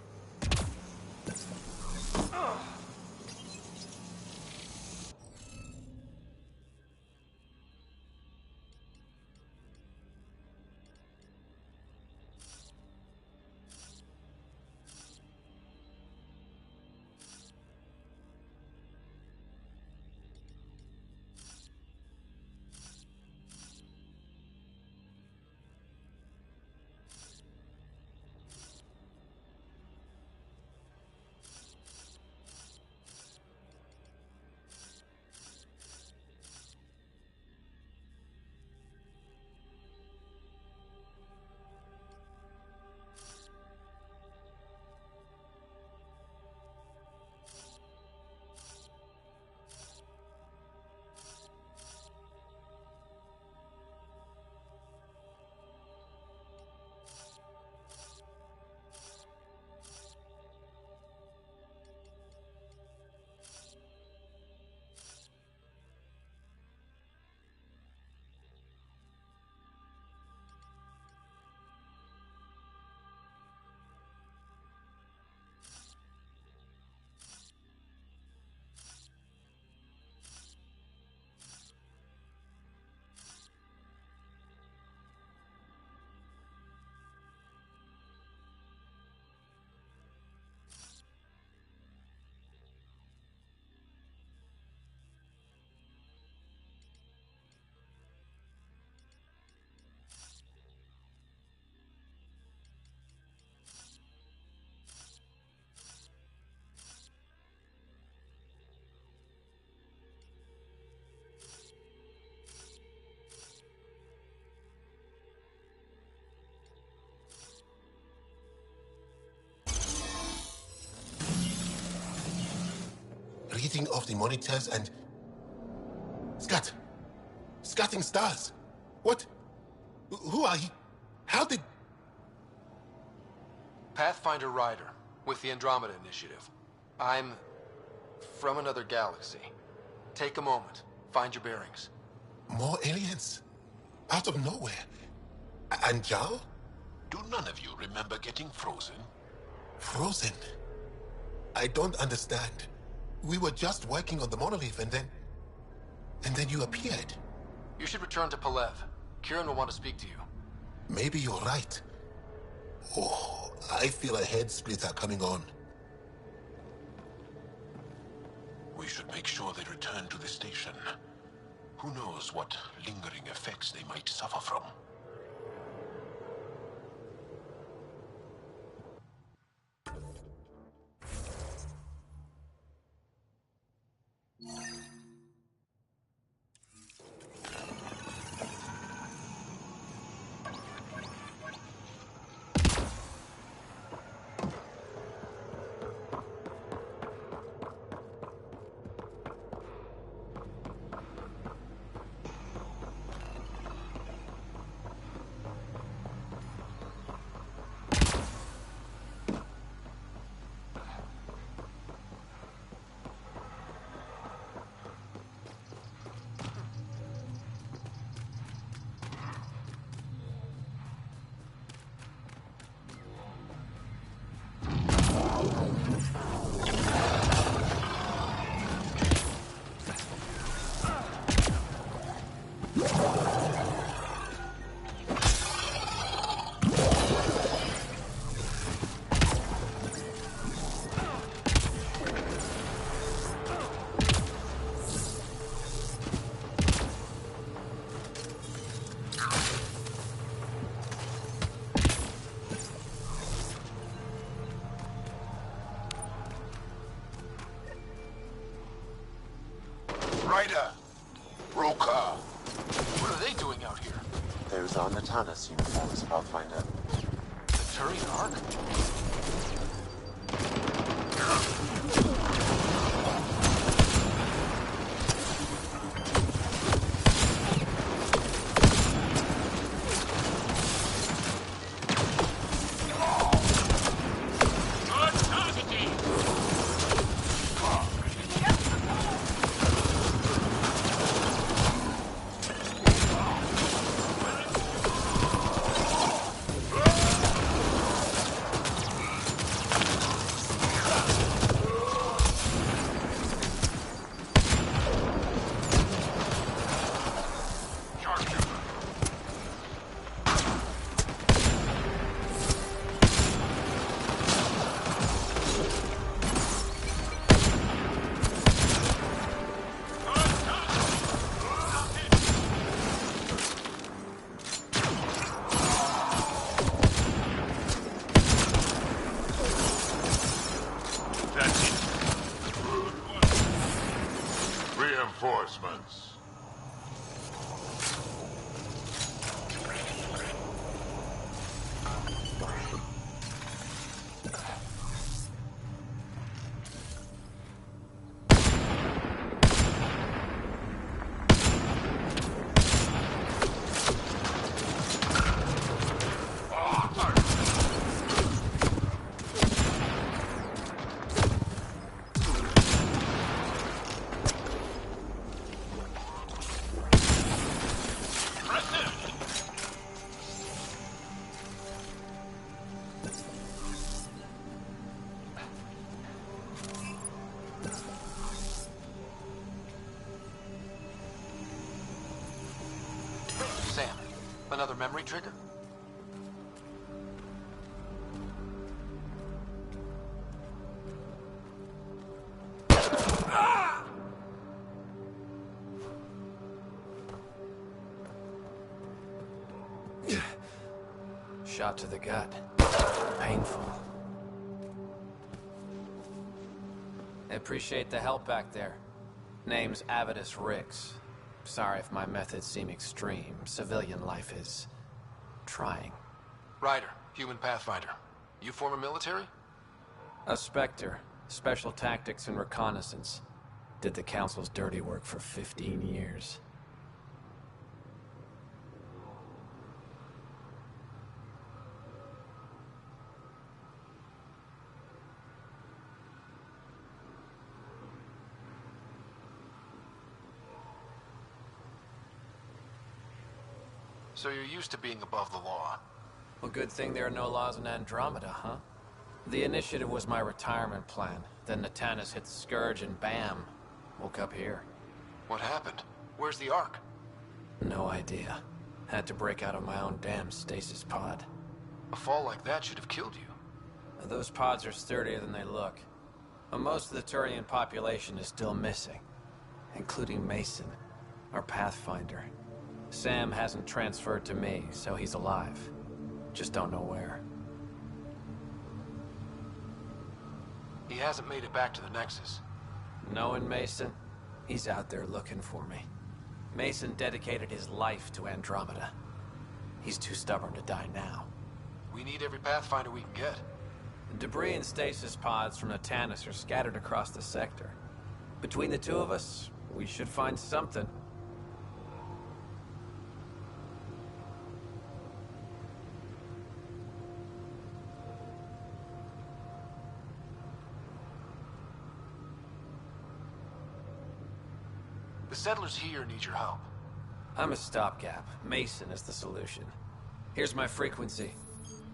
Reading of the monitors and... Scatting stars. What? Who are you? How did... Pathfinder Ryder, with the Andromeda Initiative. I'm from another galaxy. Take a moment, find your bearings. More aliens? Out of nowhere? And Jal? Do none of you remember getting frozen? Frozen? I don't understand. We were just working on the monolith and then you appeared. You should return to Palev. Kieran will want to speak to you. Maybe you're right. Oh, I feel a head splitter coming on. We should make sure they return to the station. Who knows what lingering effects they might suffer from. Ryder! Roka! What are they doing out here? Those are Natanis uniforms, Pathfinder. The Turian Ark? Reinforcements. Sam, another memory trigger? Shot to the gut. Painful. I appreciate the help back there. Name's Avidus Rix. Sorry if my methods seem extreme. Civilian life is trying. Ryder, human pathfinder. You form a military? A Spectre. Special tactics and reconnaissance. Did the Council's dirty work for 15 years. So you're used to being above the law. Well, good thing there are no laws in Andromeda, huh? The initiative was my retirement plan. Then Natanis hit the Scourge and bam, woke up here. What happened? Where's the Ark? No idea. Had to break out of my own damn stasis pod. A fall like that should have killed you. Those pods are sturdier than they look. But most of the Turian population is still missing, including Mason, our Pathfinder. Sam hasn't transferred to me, so he's alive. Just don't know where. He hasn't made it back to the Nexus. Knowing Mason, he's out there looking for me. Mason dedicated his life to Andromeda. He's too stubborn to die now. We need every Pathfinder we can get. Debris and stasis pods from Natanis are scattered across the sector. Between the two of us, we should find something. The settlers here need your help. I'm a stopgap. Mason is the solution. Here's my frequency.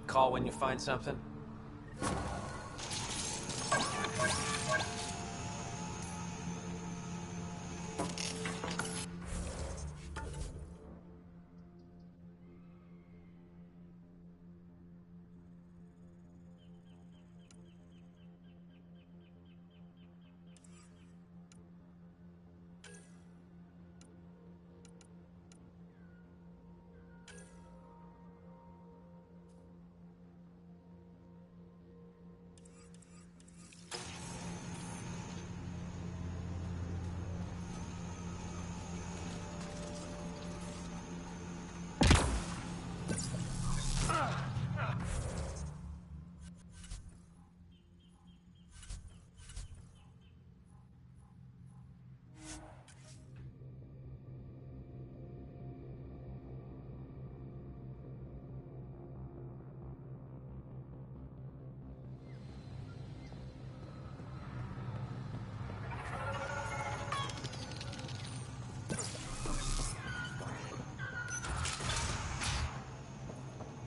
Call when you find something.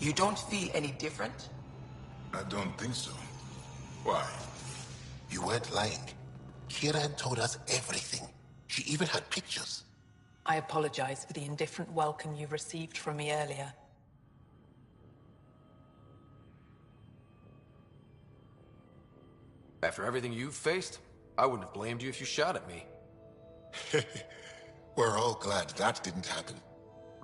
You don't feel any different? I don't think so. Why? You weren't lying. Kieran told us everything. She even had pictures. I apologize for the indifferent welcome you received from me earlier. After everything you've faced, I wouldn't have blamed you if you shot at me. We're all glad that didn't happen.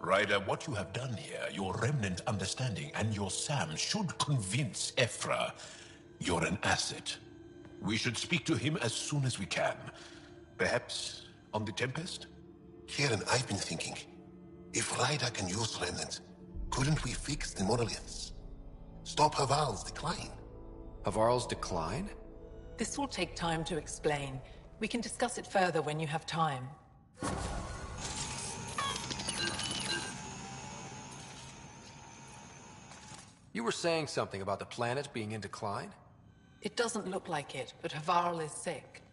Ryder, what you have done here, your remnant understanding and your Sam should convince Ephra you're an asset. We should speak to him as soon as we can. Perhaps on the Tempest? Kieran, I've been thinking. If Ryder can use remnant, couldn't we fix the monoliths? Stop Havarl's decline? Havarl's decline? This will take time to explain. We can discuss it further when you have time. You were saying something about the planet being in decline? It doesn't look like it, but Havarl is sick.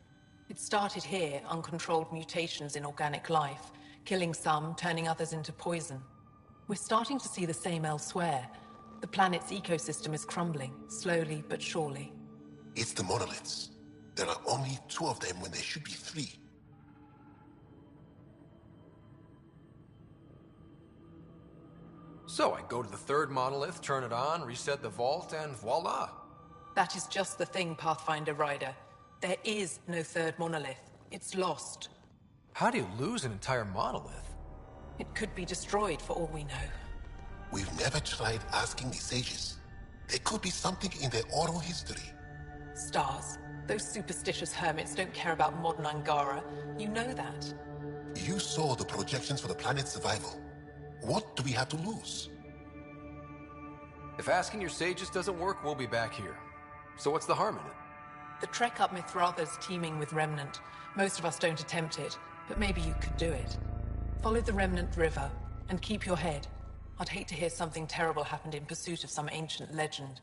It started here, uncontrolled mutations in organic life, killing some, turning others into poison. We're starting to see the same elsewhere. The planet's ecosystem is crumbling, slowly but surely. It's the monoliths. There are only 2 of them when there should be 3. So I go to the 3rd monolith, turn it on, reset the vault, and voila! That is just the thing, Pathfinder Ryder. There is no 3rd monolith. It's lost. How do you lose an entire monolith? It could be destroyed for all we know. We've never tried asking the sages. There could be something in their oral history. Stars. Those superstitious hermits don't care about modern Angara. You know that. You saw the projections for the planet's survival. What do we have to lose? If asking your sages doesn't work, we'll be back here. So what's the harm in it? The trek up Mithratha's teeming with Remnant. Most of us don't attempt it, but maybe you could do it. Follow the Remnant River, and keep your head. I'd hate to hear something terrible happened in pursuit of some ancient legend.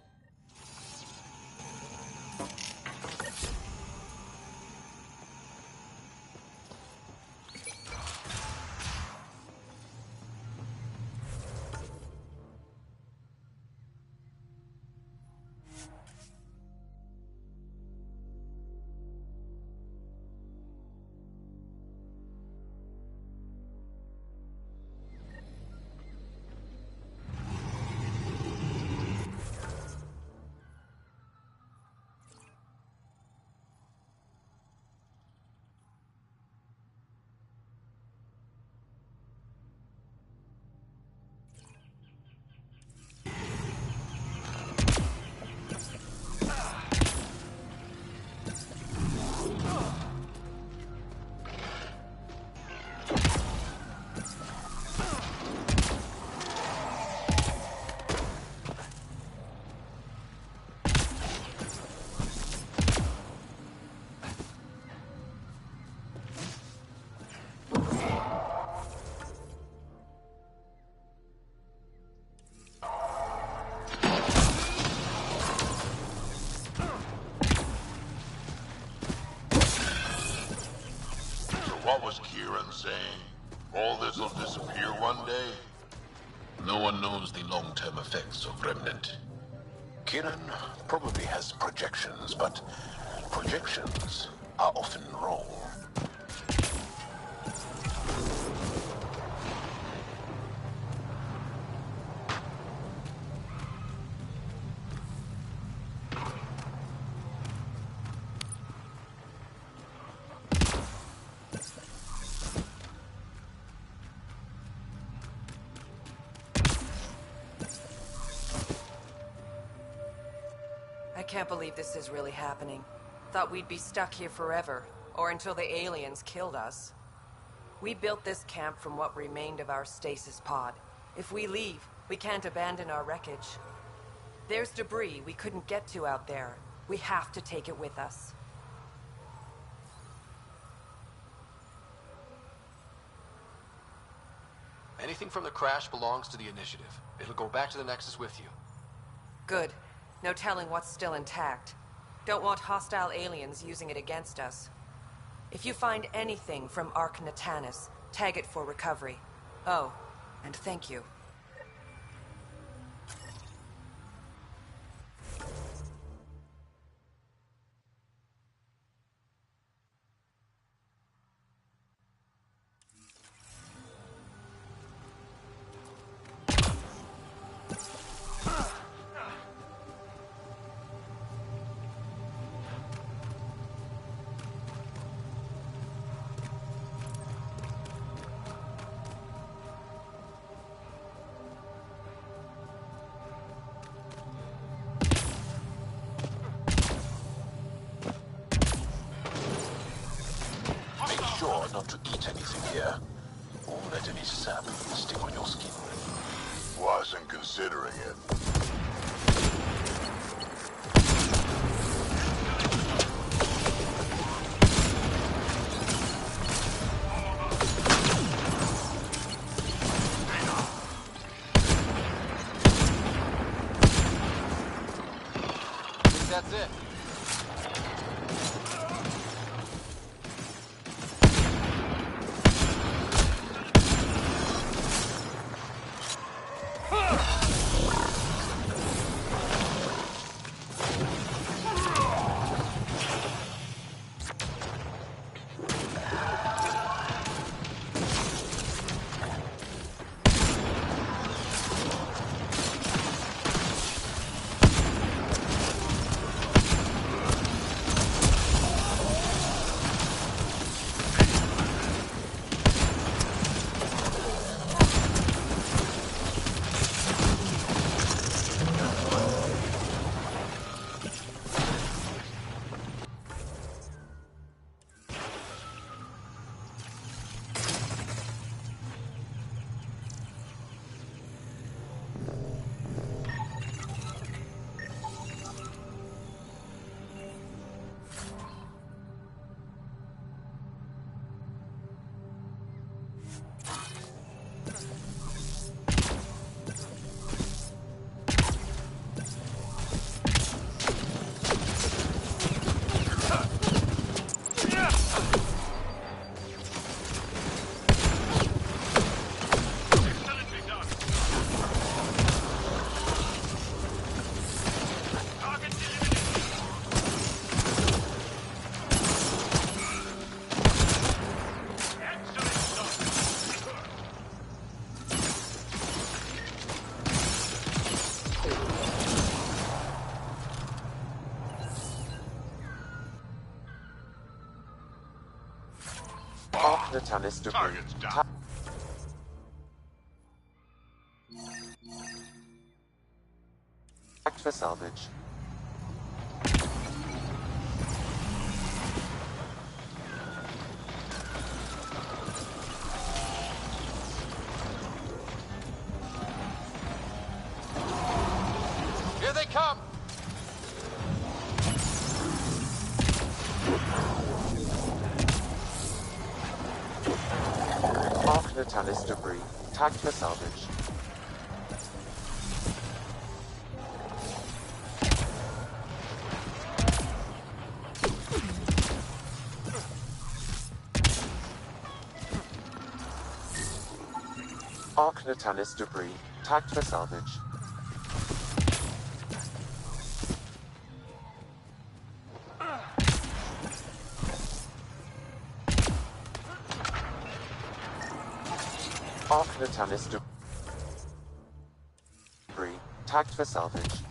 What was Kieran saying? All this will disappear one day? No one knows the long-term effects of Remnant. Kieran probably has projections, but projections are often wrong. I can't believe this is really happening. Thought we'd be stuck here forever, or until the aliens killed us. We built this camp from what remained of our stasis pod. If we leave, we can't abandon our wreckage. There's debris we couldn't get to out there. We have to take it with us. Anything from the crash belongs to the Initiative. It'll go back to the Nexus with you. Good. No telling what's still intact. Don't want hostile aliens using it against us. If you find anything from Ark Natanis, tag it for recovery. Oh, and thank you. considering it. That's it. Natalis debris. Target's down. Act for salvage. Here they come! Mark Natalis debris. Tagged for salvage. Arc Natalis debris. Tagged for salvage. Arc Natalis debris. Tagged for salvage.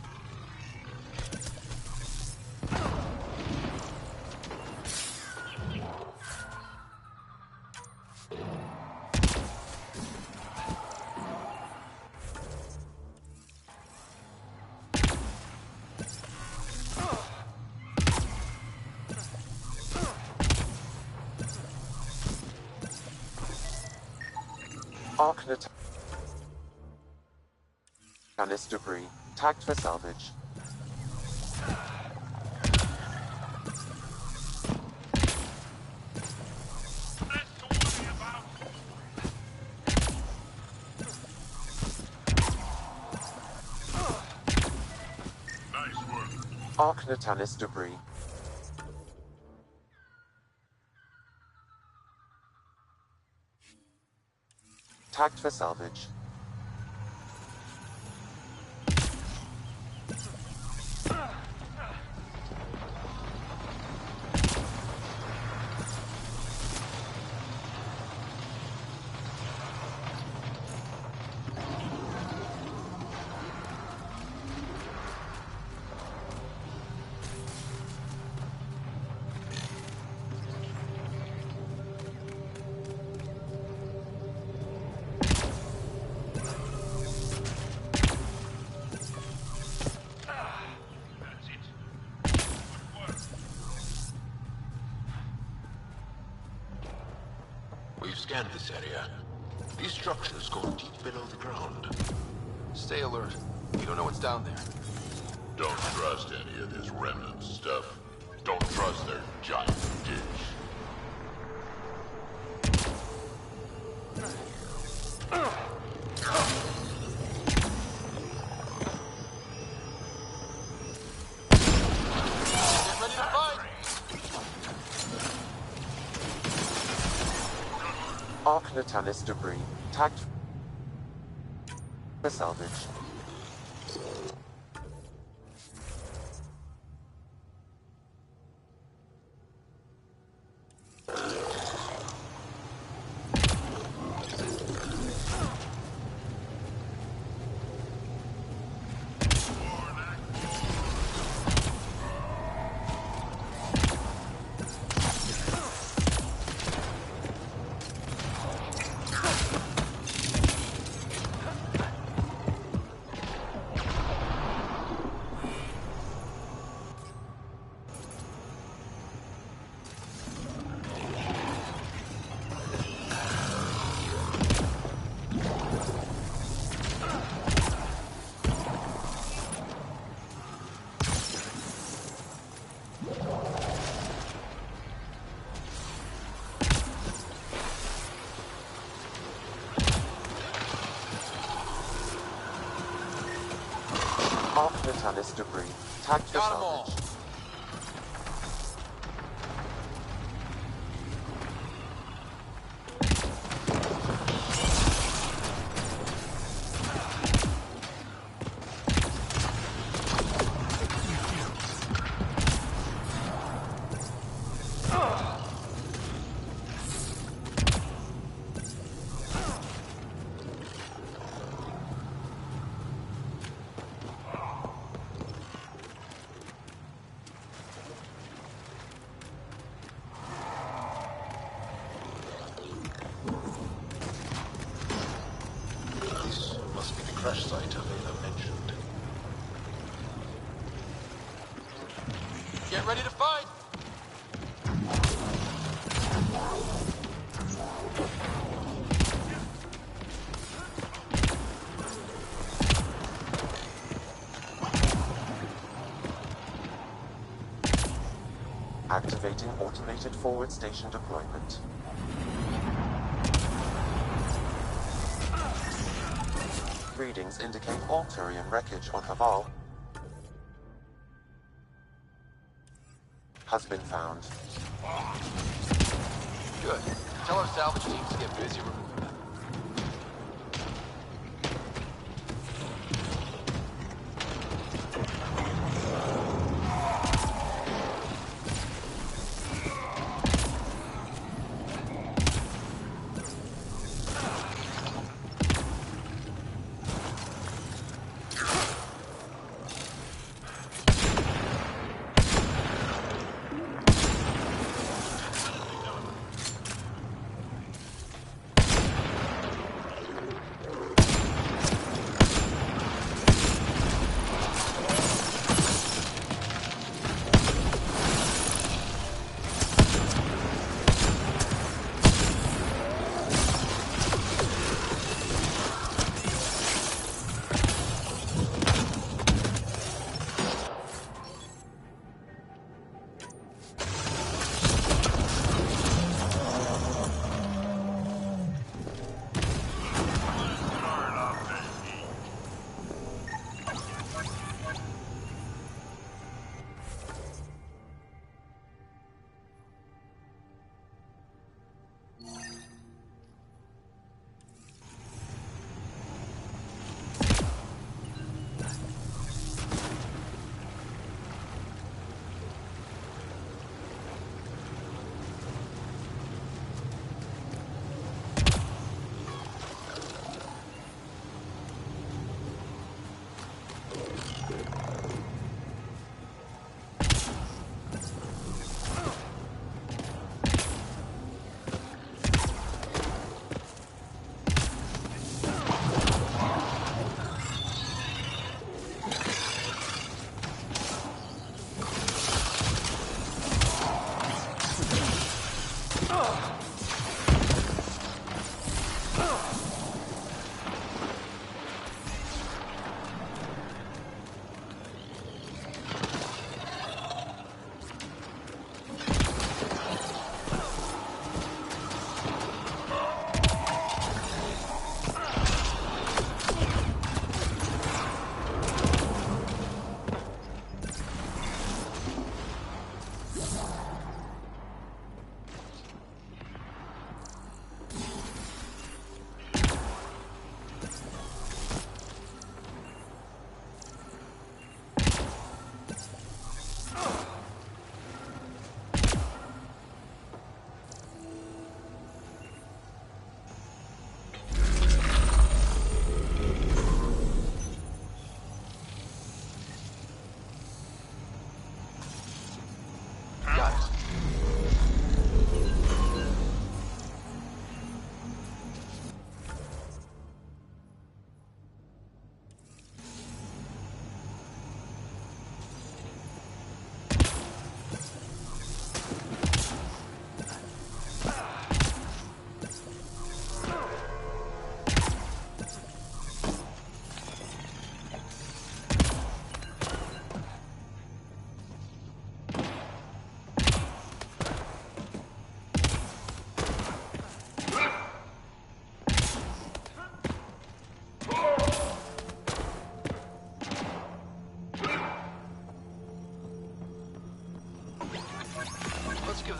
Arc Natalis debris. Tagged for salvage. Nice work. Arc Natalis debris. Tagged for salvage. We've scanned this area. These structures go deep below the ground. Stay alert. You don't know what's down there. Don't trust any of this remnant stuff. Don't trust their giant dish. Get ready to fight! Arc Natalis debris tagged for salvage. Arc Natalis debris tagged for salvage. Crash site Avela mentioned. Get ready to fight! Activating automated forward station deployment. Readings indicate all Turian wreckage on Haval has been found. Good. Tell our salvage teams to get busy removing them.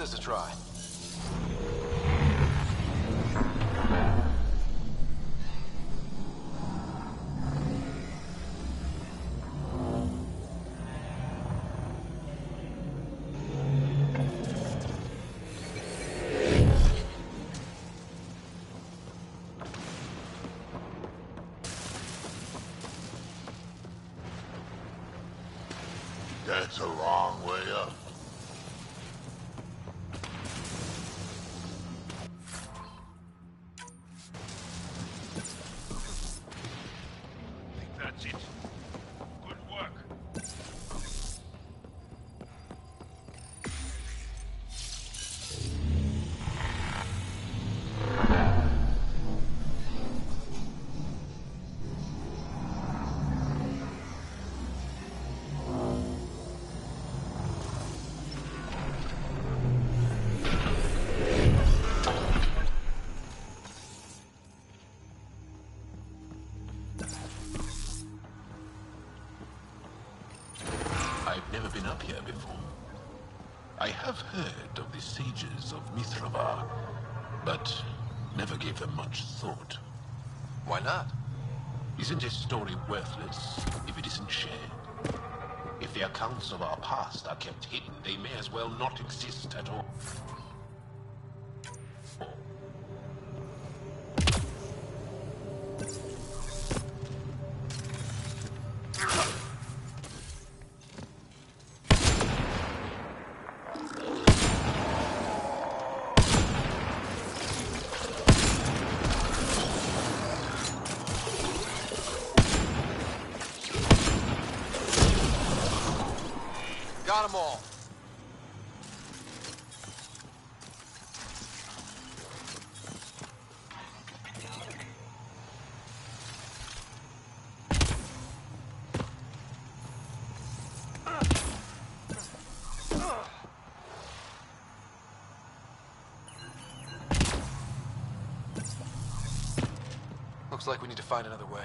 this a try. That's a long way up. I think that's it. Good work. I've never been up here before. I have heard of the sages of Mithrava, but never gave them much thought. Why not? Isn't a story worthless if it isn't shared? If the accounts of our past are kept hidden, they may as well not exist at all. Got them all. Looks like we need to find another way.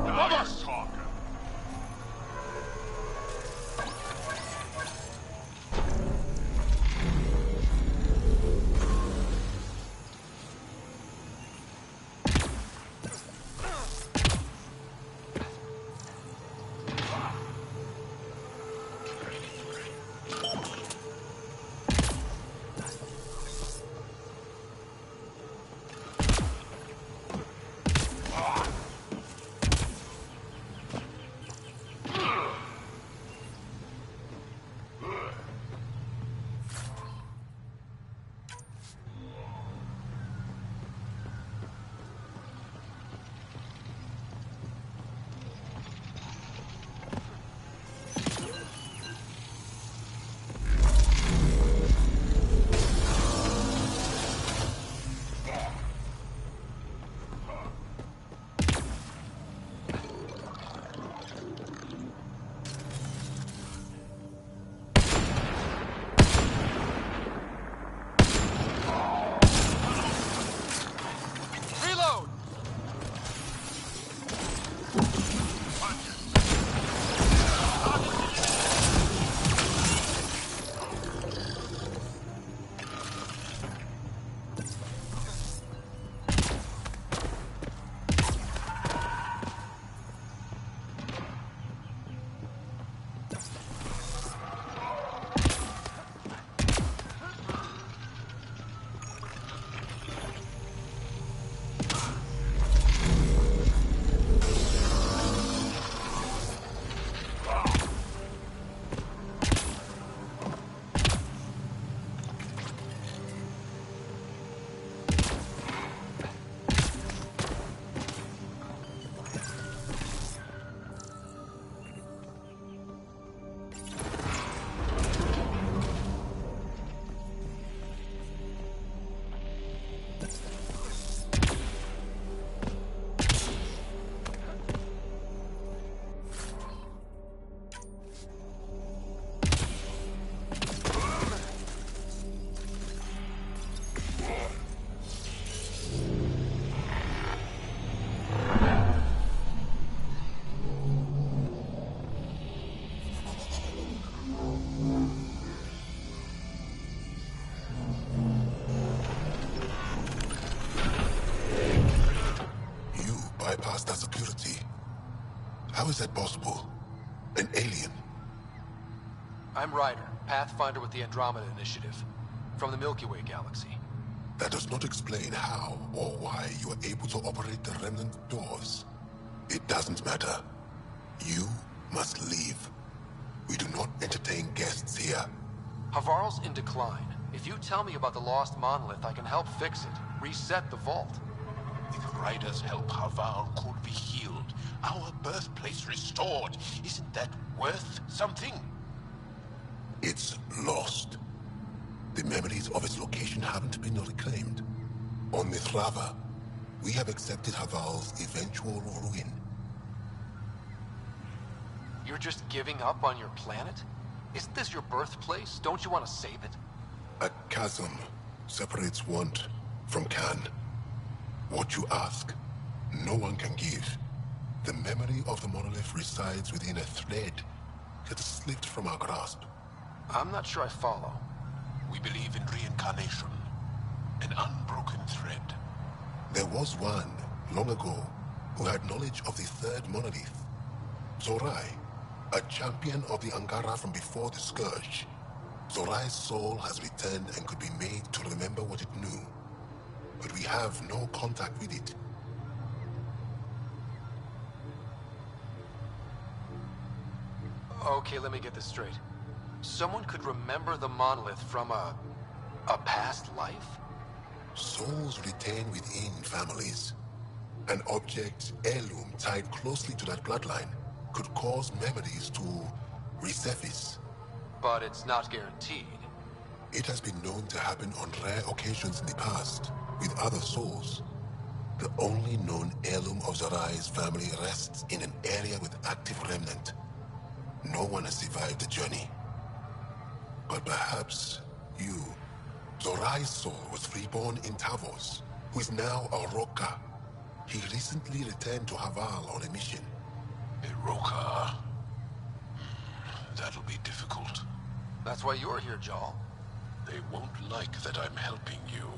Mother talker! is that possible? An alien? I'm Ryder, Pathfinder with the Andromeda Initiative, from the Milky Way galaxy. That does not explain how or why you are able to operate the remnant doors. It doesn't matter. You must leave. We do not entertain guests here. Havarl's in decline. If you tell me about the lost monolith, I can help fix it. Reset the vault. With Ryder's help, Havarl could be healed. Our birthplace restored. Isn't that worth something? It's lost. The memories of its location haven't been reclaimed. On Mithrava, we have accepted Havarl's eventual ruin. You're just giving up on your planet? Isn't this your birthplace? Don't you want to save it? A chasm separates want from can. What you ask, no one can give. The memory of the monolith resides within a thread that has slipped from our grasp. I'm not sure I follow. We believe in reincarnation. An unbroken thread. There was one, long ago, who had knowledge of the third monolith. Zorai, a champion of the Angara from before the Scourge. Zorai's soul has returned and could be made to remember what it knew. But we have no contact with it. Okay, let me get this straight. Someone could remember the monolith from a past life? Souls retain within families. An object, heirloom, tied closely to that bloodline could cause memories to resurface. But it's not guaranteed. It has been known to happen on rare occasions in the past, with other souls. The only known heirloom of Zorai's family rests in an area with active remnant. No one has survived the journey. But perhaps you. Zorai's soul was reborn in Tavos, who is now a Roka. He recently returned to Havarl on a mission. A Roka? That'll be difficult. That's why you're here, Jal. They won't like that I'm helping you.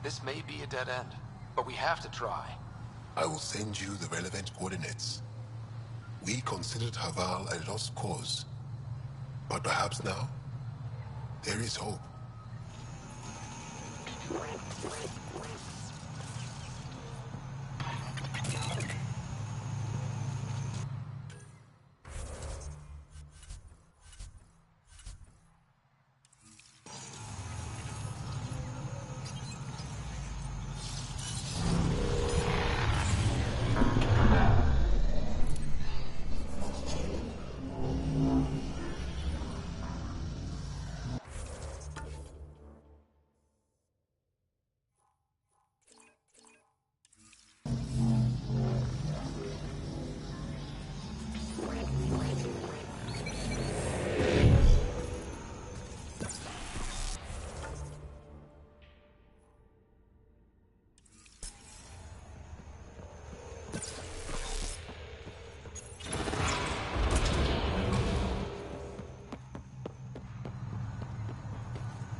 This may be a dead end, but we have to try. I will send you the relevant coordinates. We considered Havarl a lost cause. But perhaps now, there is hope.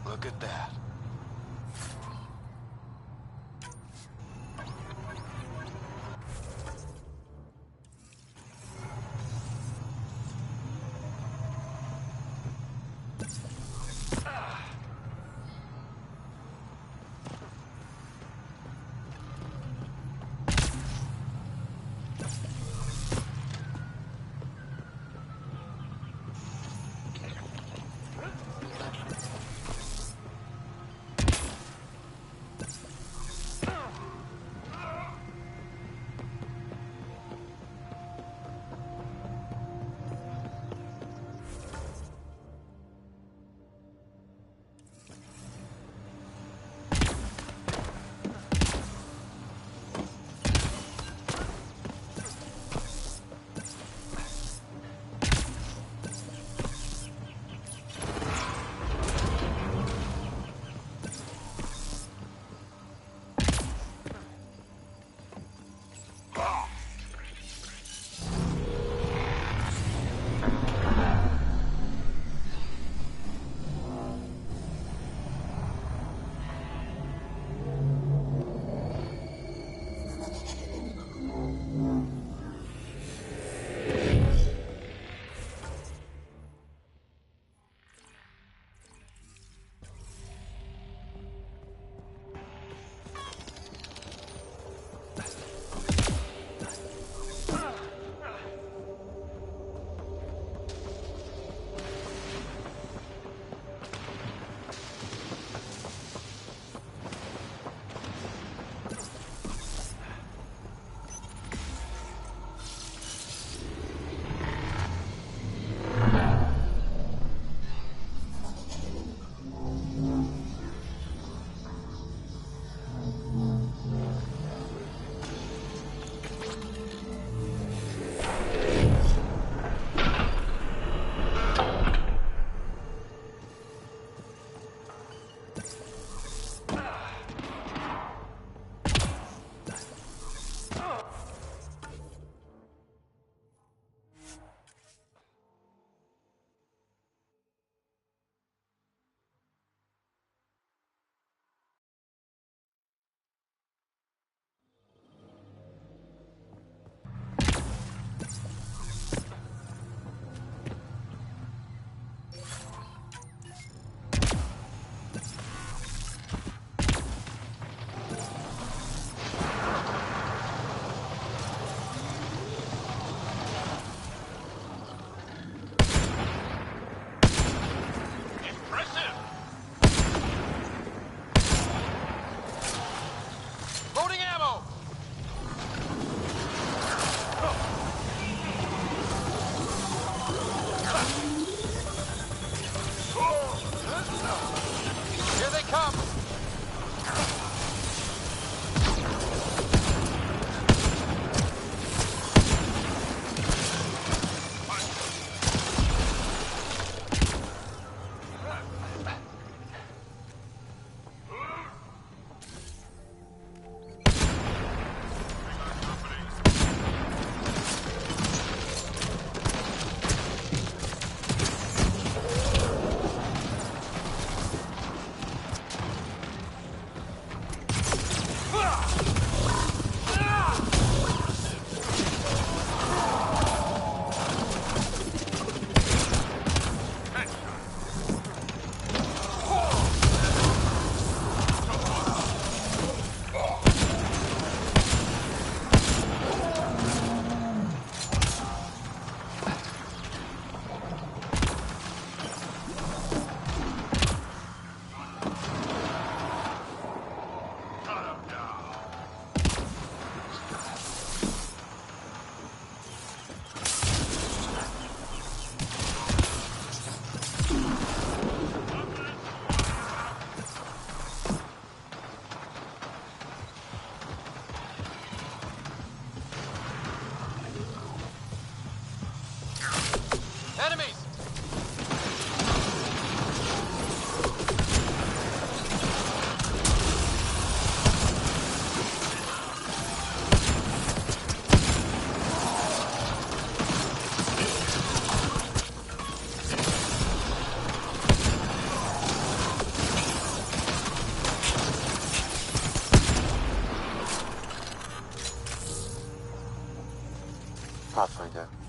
Look at that.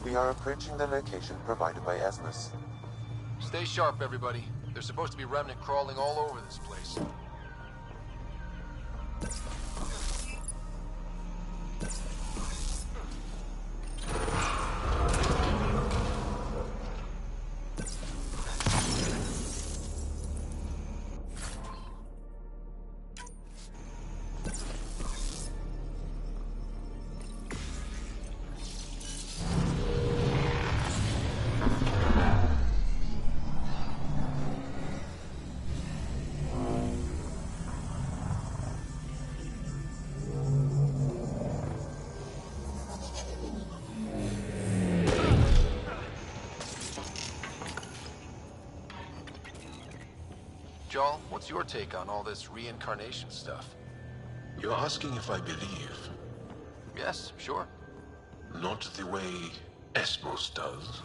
We are approaching the location provided by Asmus. Stay sharp, everybody. There's supposed to be remnant crawling all over this place. Joel, what's your take on all this reincarnation stuff? You're asking if I believe? Yes, sure. Not the way Esmos does.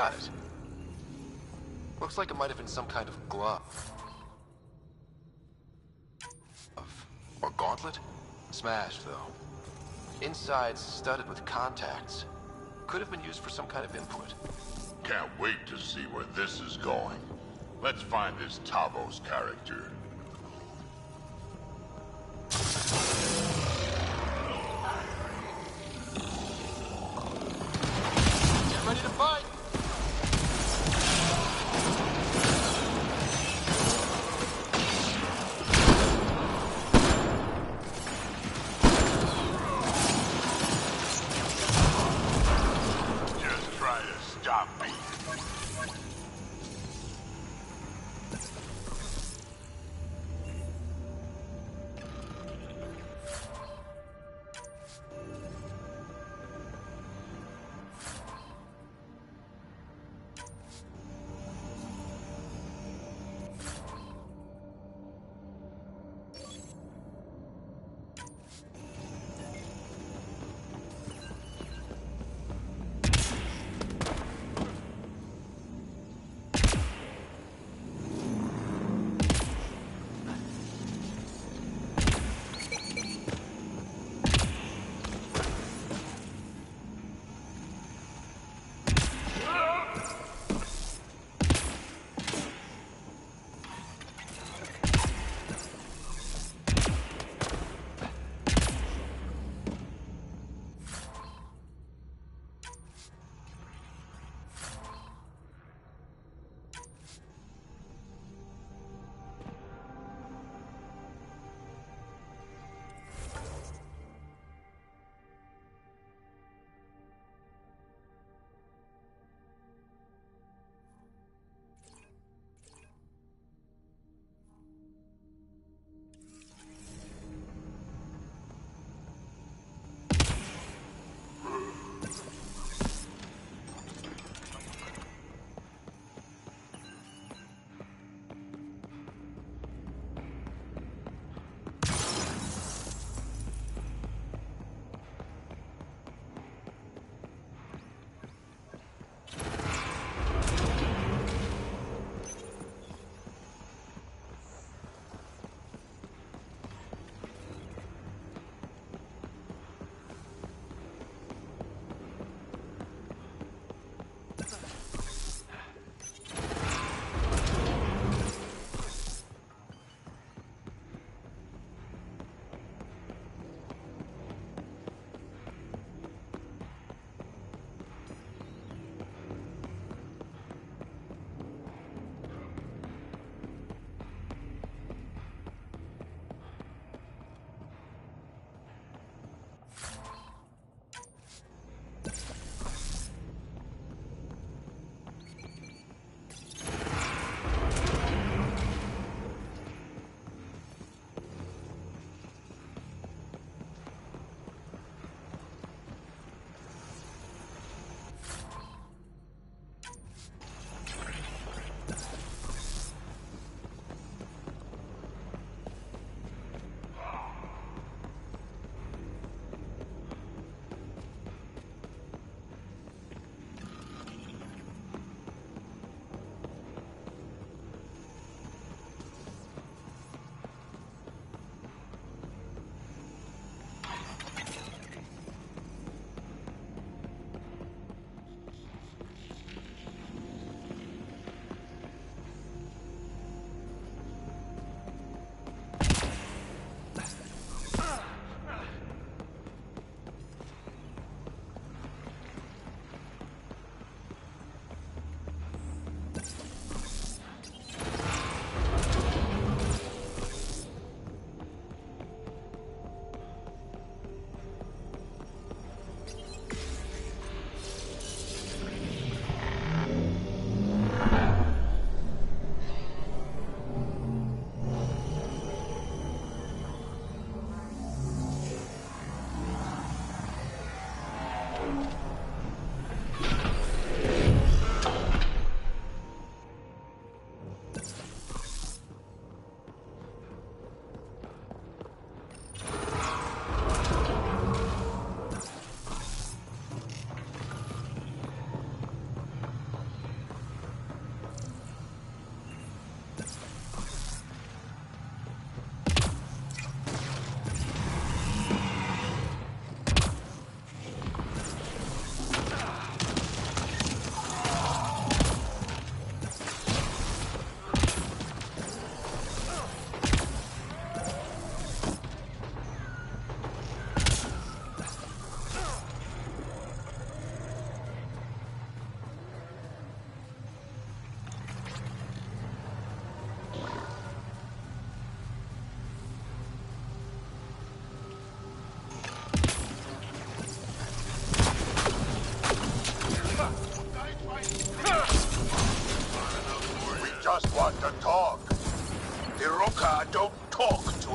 got it. Looks like it might have been some kind of glove. Or gauntlet? Smashed, though. Inside, studded with contacts. Could have been used for some kind of input. Can't wait to see where this is going. Let's find this Tavos character. Get ready to fight! Just try to stop me.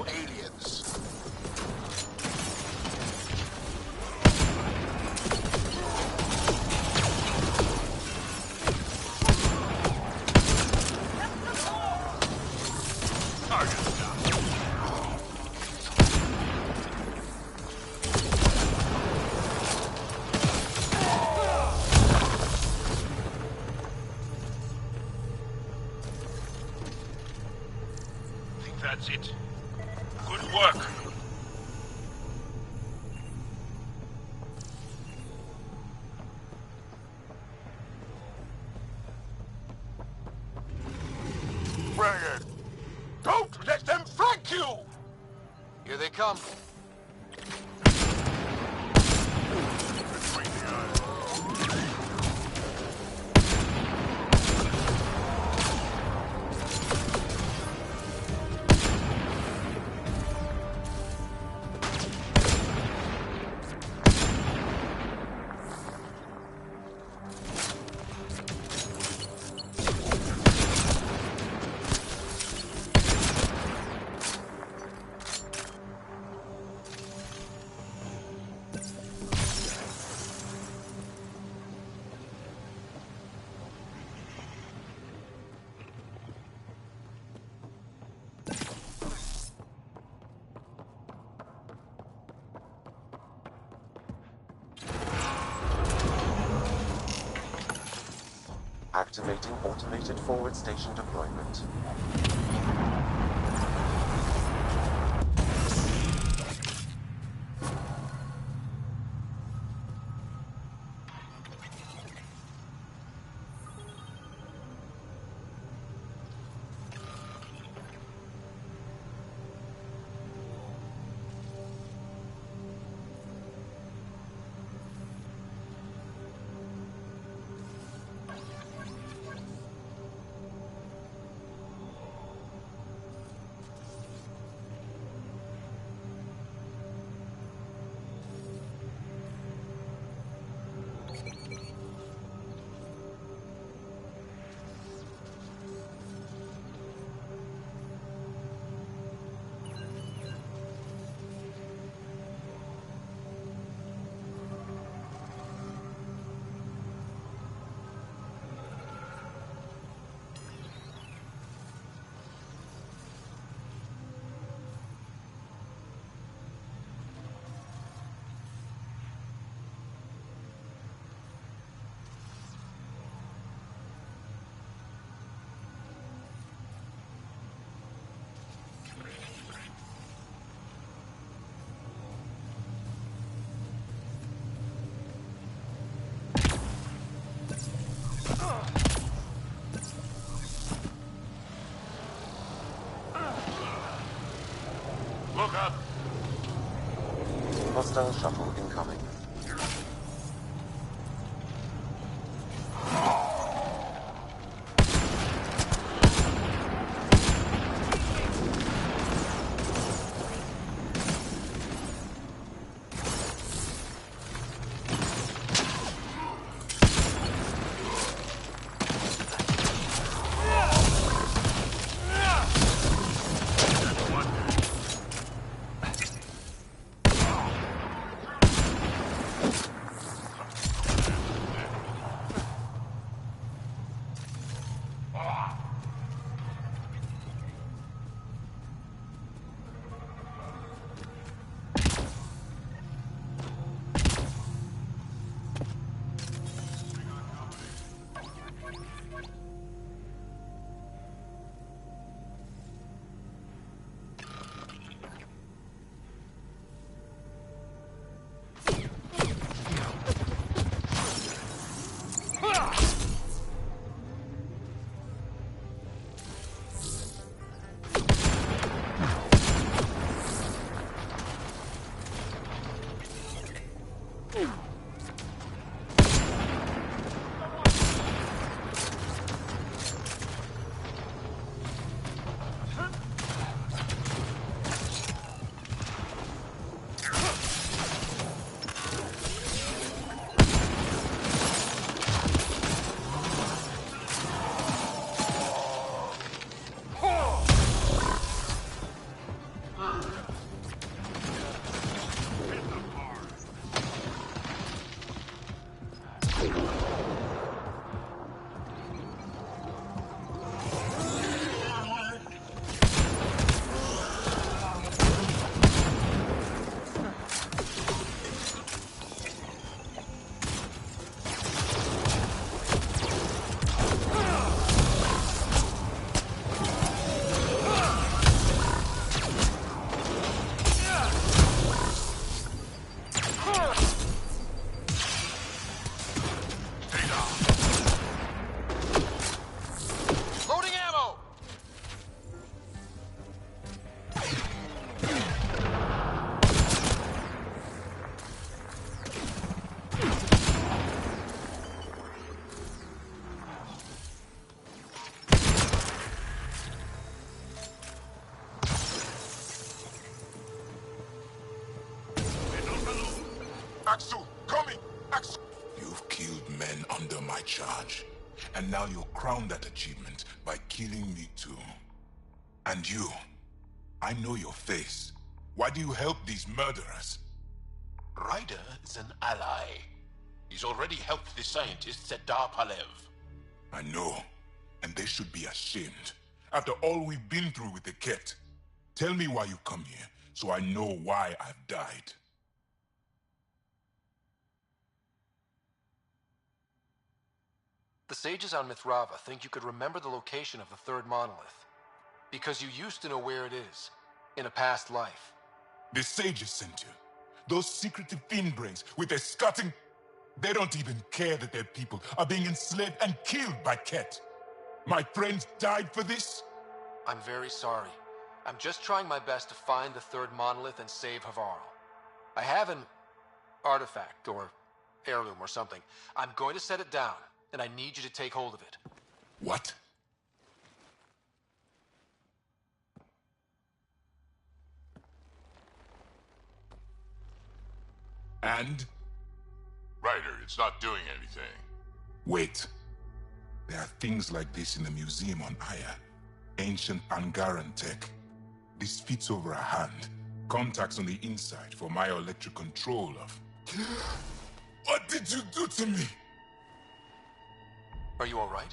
aliens. That's it. Good work. Bring it. Don't let them flank you! Here they come. Activating automated forward station deployment. Look up! Hostile shuttle incoming. Axel, coming! Axel! You've killed men under my charge. And now you'll crown that achievement by killing me too. And you, I know your face. Why do you help these murderers? Ryder is an ally. He's already helped the scientists at Dar Palev. I know, and they should be ashamed. After all we've been through with the Ket. Tell me why you come here, so I know why I've died. The sages on Mithrava think you could remember the location of the third monolith. Because you used to know where it is, in a past life. The sages sent you. Those secretive fiend brains with their scutting... They don't even care that their people are being enslaved and killed by Ket. My friends died for this? I'm very sorry. I'm just trying my best to find the third monolith and save Havarl. I have an artifact, or heirloom or something. I'm going to set it down, and I need you to take hold of it. What? And? Ryder, it's not doing anything. Wait. There are things like this in the museum on Aya. Ancient Angaran tech. This fits over a hand. Contacts on the inside for myoelectric control of... What did you do to me? Are you alright?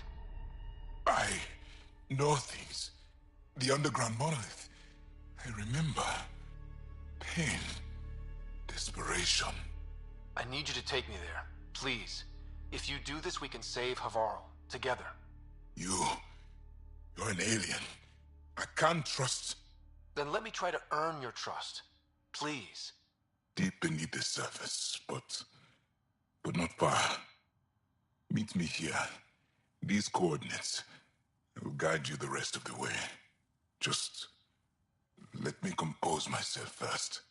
I know things. The underground monolith. I remember. Pain. Desperation. I need you to take me there. Please. If you do this, we can save Havarl. Together. You're an alien. I can't trust... Then let me try to earn your trust. Please. Deep beneath the surface, but not far. Meet me here. These coordinates. I will guide you the rest of the way. Just let me compose myself first.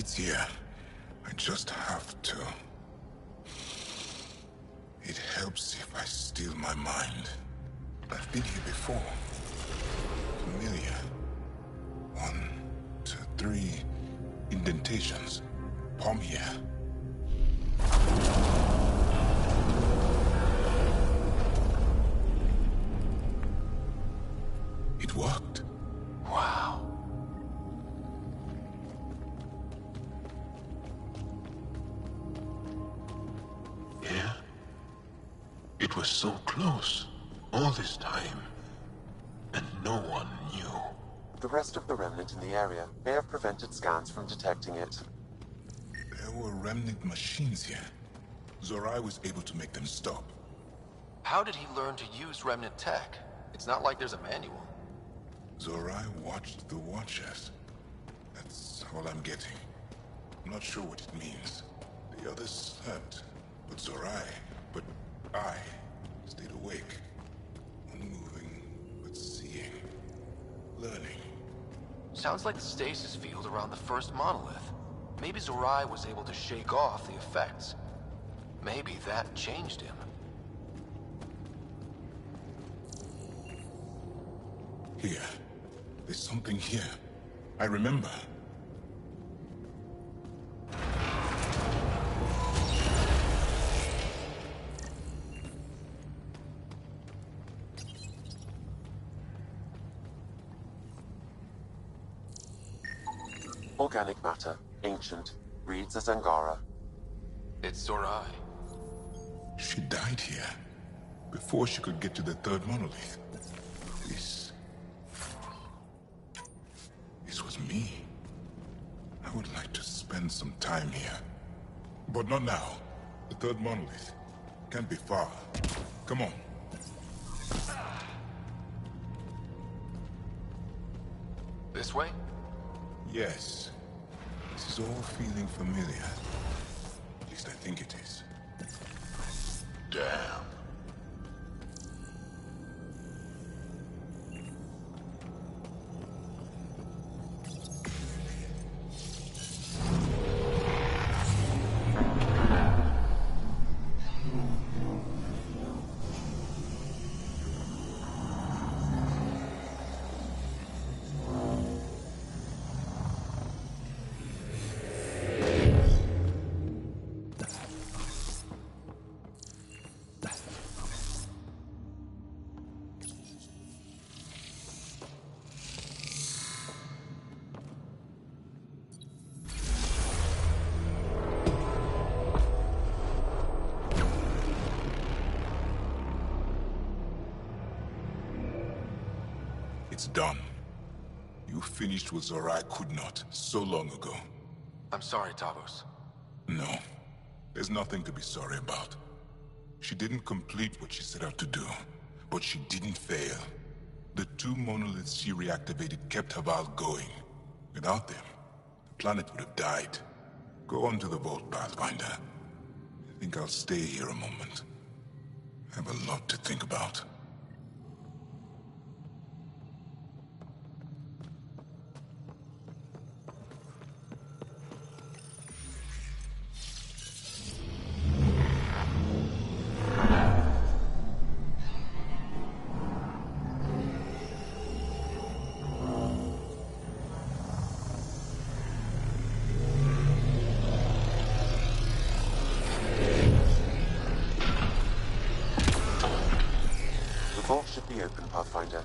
It's here. I just have to. It helps if I steal my mind. I've been here before. Familiar. 1, 2, 3 indentations. Palm here. It worked. Wow. Yeah? It was so close, all this time, and no one knew. The rest of the remnant in the area may have prevented scans from detecting it. There were remnant machines here. Zorai was able to make them stop. How did he learn to use remnant tech? It's not like there's a manual. Zorai watched the Watchers. That's all I'm getting. I'm not sure what it means. The others slept, but I stayed awake. Unmoving, but seeing. Learning. Sounds like the stasis field around the first monolith. Maybe Zorai was able to shake off the effects. Maybe that changed him. Here. There's something here. I remember. Organic matter, ancient, reads as Angara. It's Zorai. She died here. Before she could get to the third monolith. This was me. I would like to spend some time here. But not now. The third monolith. Can't be far. Come on. This way? Yes. This is all feeling familiar. At least I think it is. Damn. It's done. You finished what Zorai could not, so long ago. I'm sorry, Tavos. No. There's nothing to be sorry about. She didn't complete what she set out to do, but she didn't fail. The 2 monoliths she reactivated kept Haval going. Without them, the planet would have died. Go on to the vault, Pathfinder. I think I'll stay here a moment. I have a lot to think about. The vault should be open, Pathfinder.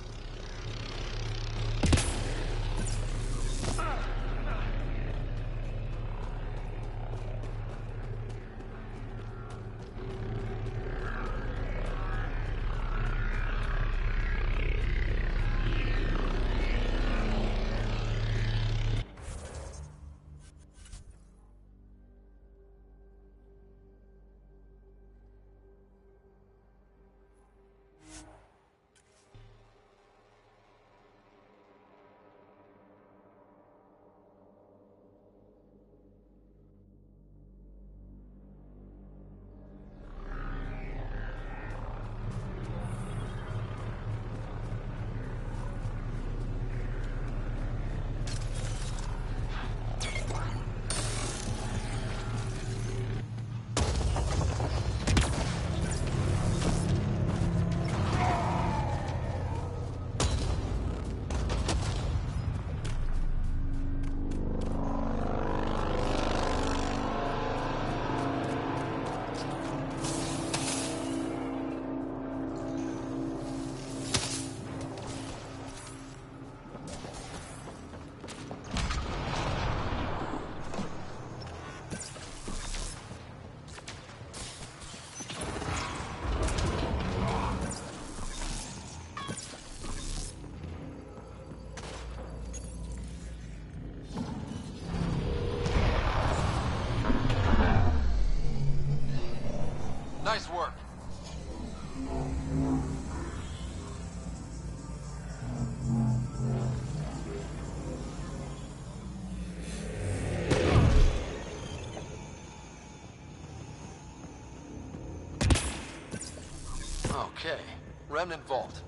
Okay, Remnant Vault.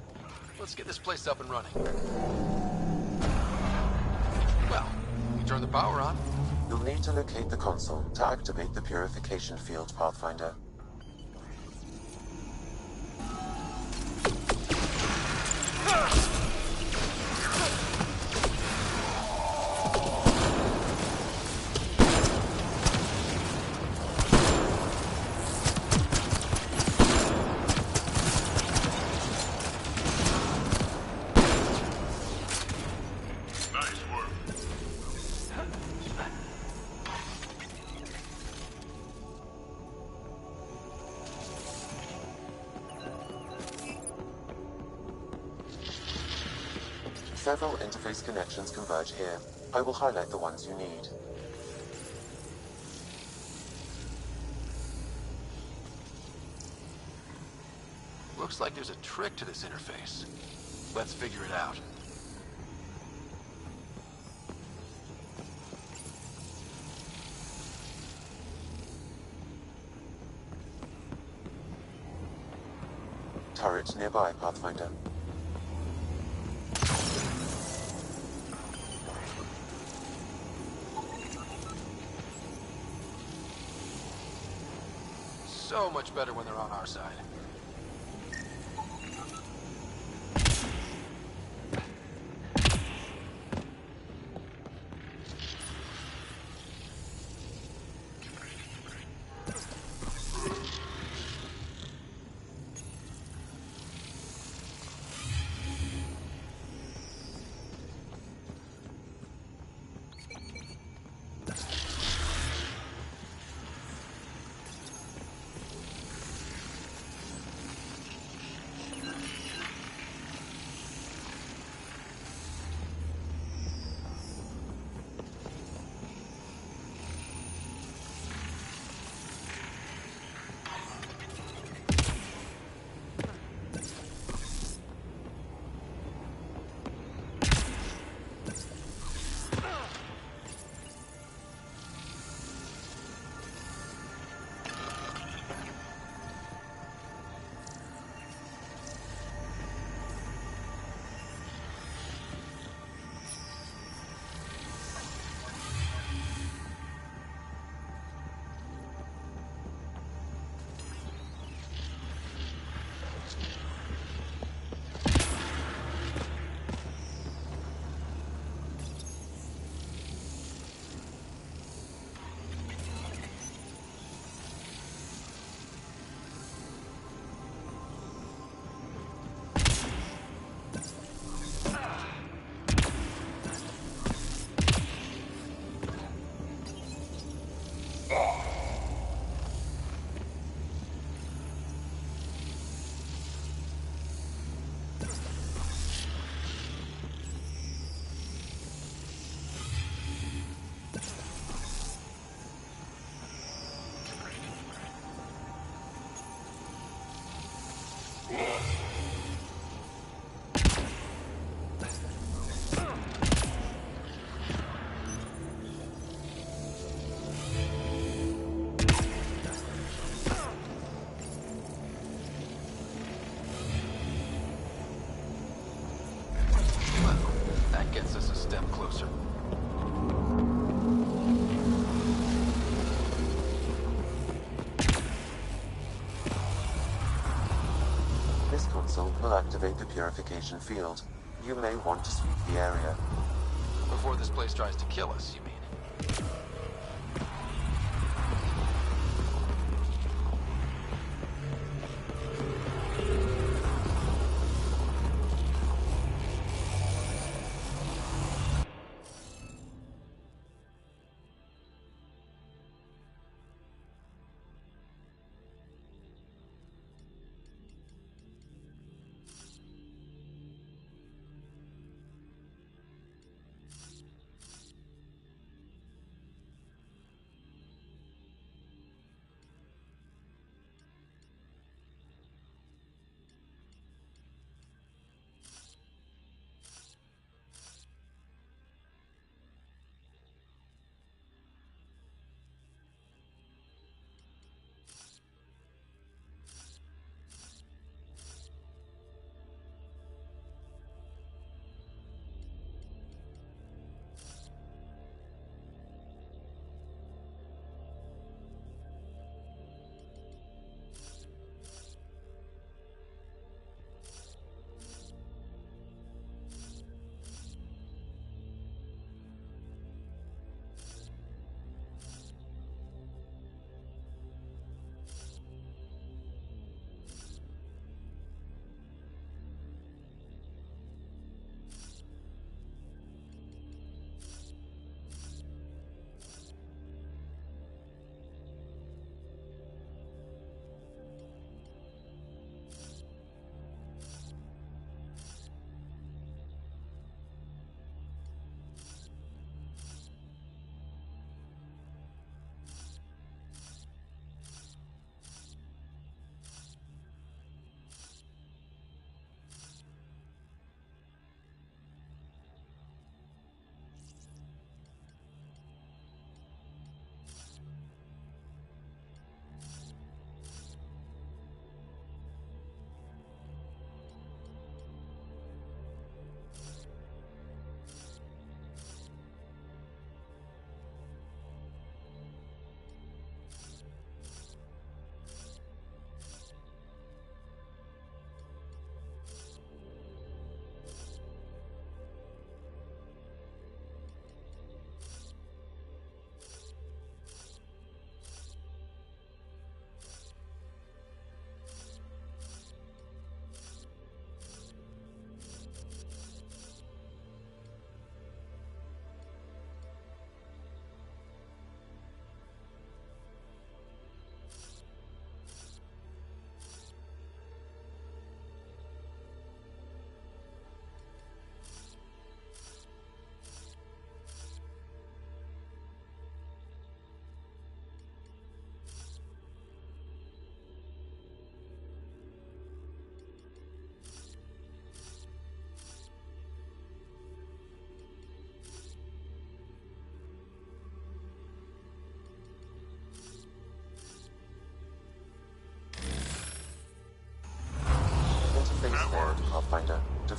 Let's get this place up and running. Well, we turn the power on. You'll need to locate the console to activate the purification field, Pathfinder. Several interface connections converge here. I will highlight the ones you need. Looks like there's a trick to this interface. Let's figure it out. Turret nearby, Pathfinder. So much better when they're on our side. Gets us a step closer. This console will activate the purification field. You may want to sweep the area. Before this place tries to kill us, you mean?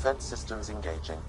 Defense systems engaging.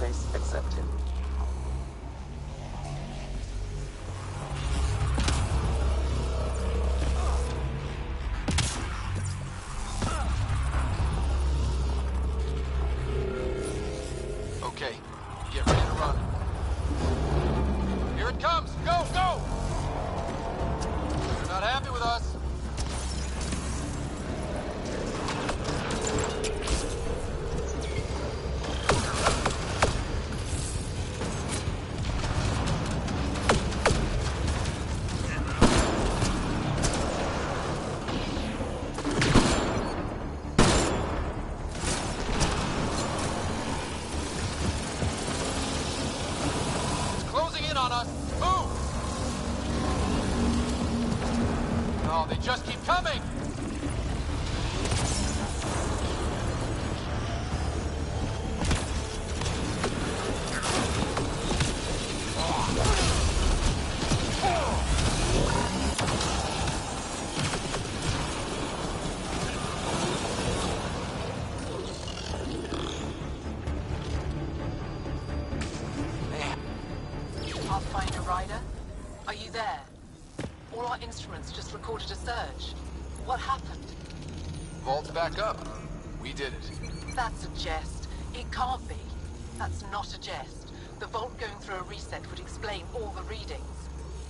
Interface accepted. Okay, get ready to run. Here it comes! Go, go! You're not happy with us. Just keep coming! Pathfinder Rider? Are you there? All our instruments just recorded a surge. What happened? Vault's back up. We did it. That's a jest. It can't be. That's not a jest. The vault going through a reset would explain all the readings.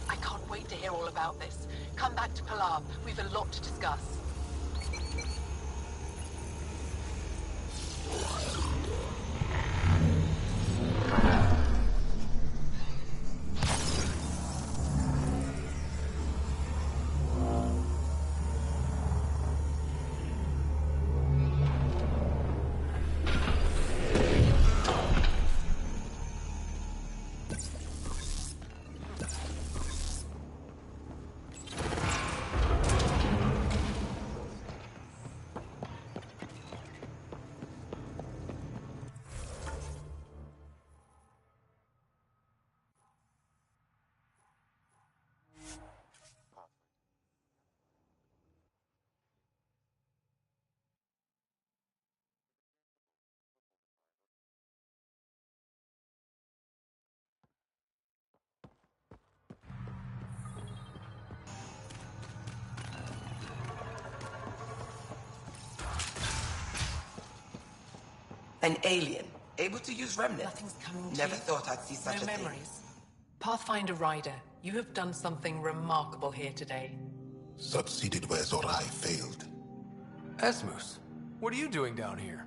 I can't wait to hear all about this. Come back to Palar. We've a lot to discuss. An alien, able to use remnants. Nothing's coming to Never you. thought I'd see such No a thing. memories. Pathfinder Ryder, you have done something remarkable here today. Succeeded where Zorai failed. Esmus, what are you doing down here?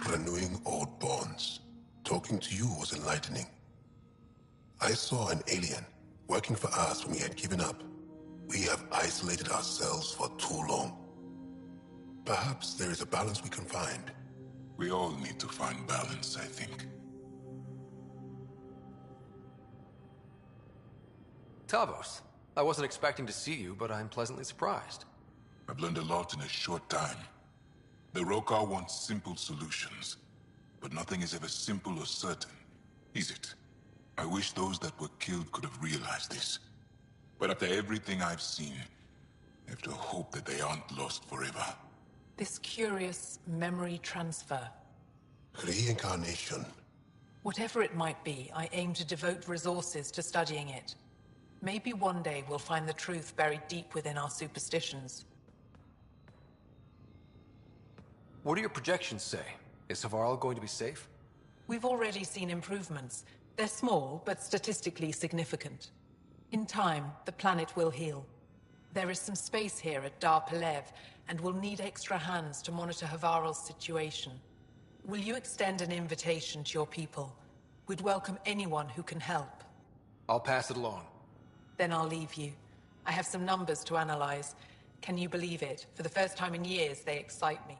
Renewing old bonds. Talking to you was enlightening. I saw an alien working for us when we had given up. We have isolated ourselves for too long. Perhaps there is a balance we can find. We all need to find balance, I think. Tavos, I wasn't expecting to see you, but I'm pleasantly surprised. I've learned a lot in a short time. The Rokar want simple solutions, but nothing is ever simple or certain, is it? I wish those that were killed could have realized this. But after everything I've seen, I have to hope that they aren't lost forever. This curious memory transfer. Reincarnation. Whatever it might be, I aim to devote resources to studying it. Maybe one day we'll find the truth buried deep within our superstitions. What do your projections say? Is Savarl going to be safe? We've already seen improvements. They're small, but statistically significant. In time, the planet will heal. There is some space here at Dar Pelev, and we'll need extra hands to monitor Havarl's situation. Will you extend an invitation to your people? We'd welcome anyone who can help. I'll pass it along. Then I'll leave you. I have some numbers to analyze. Can you believe it? For the first time in years, they excite me.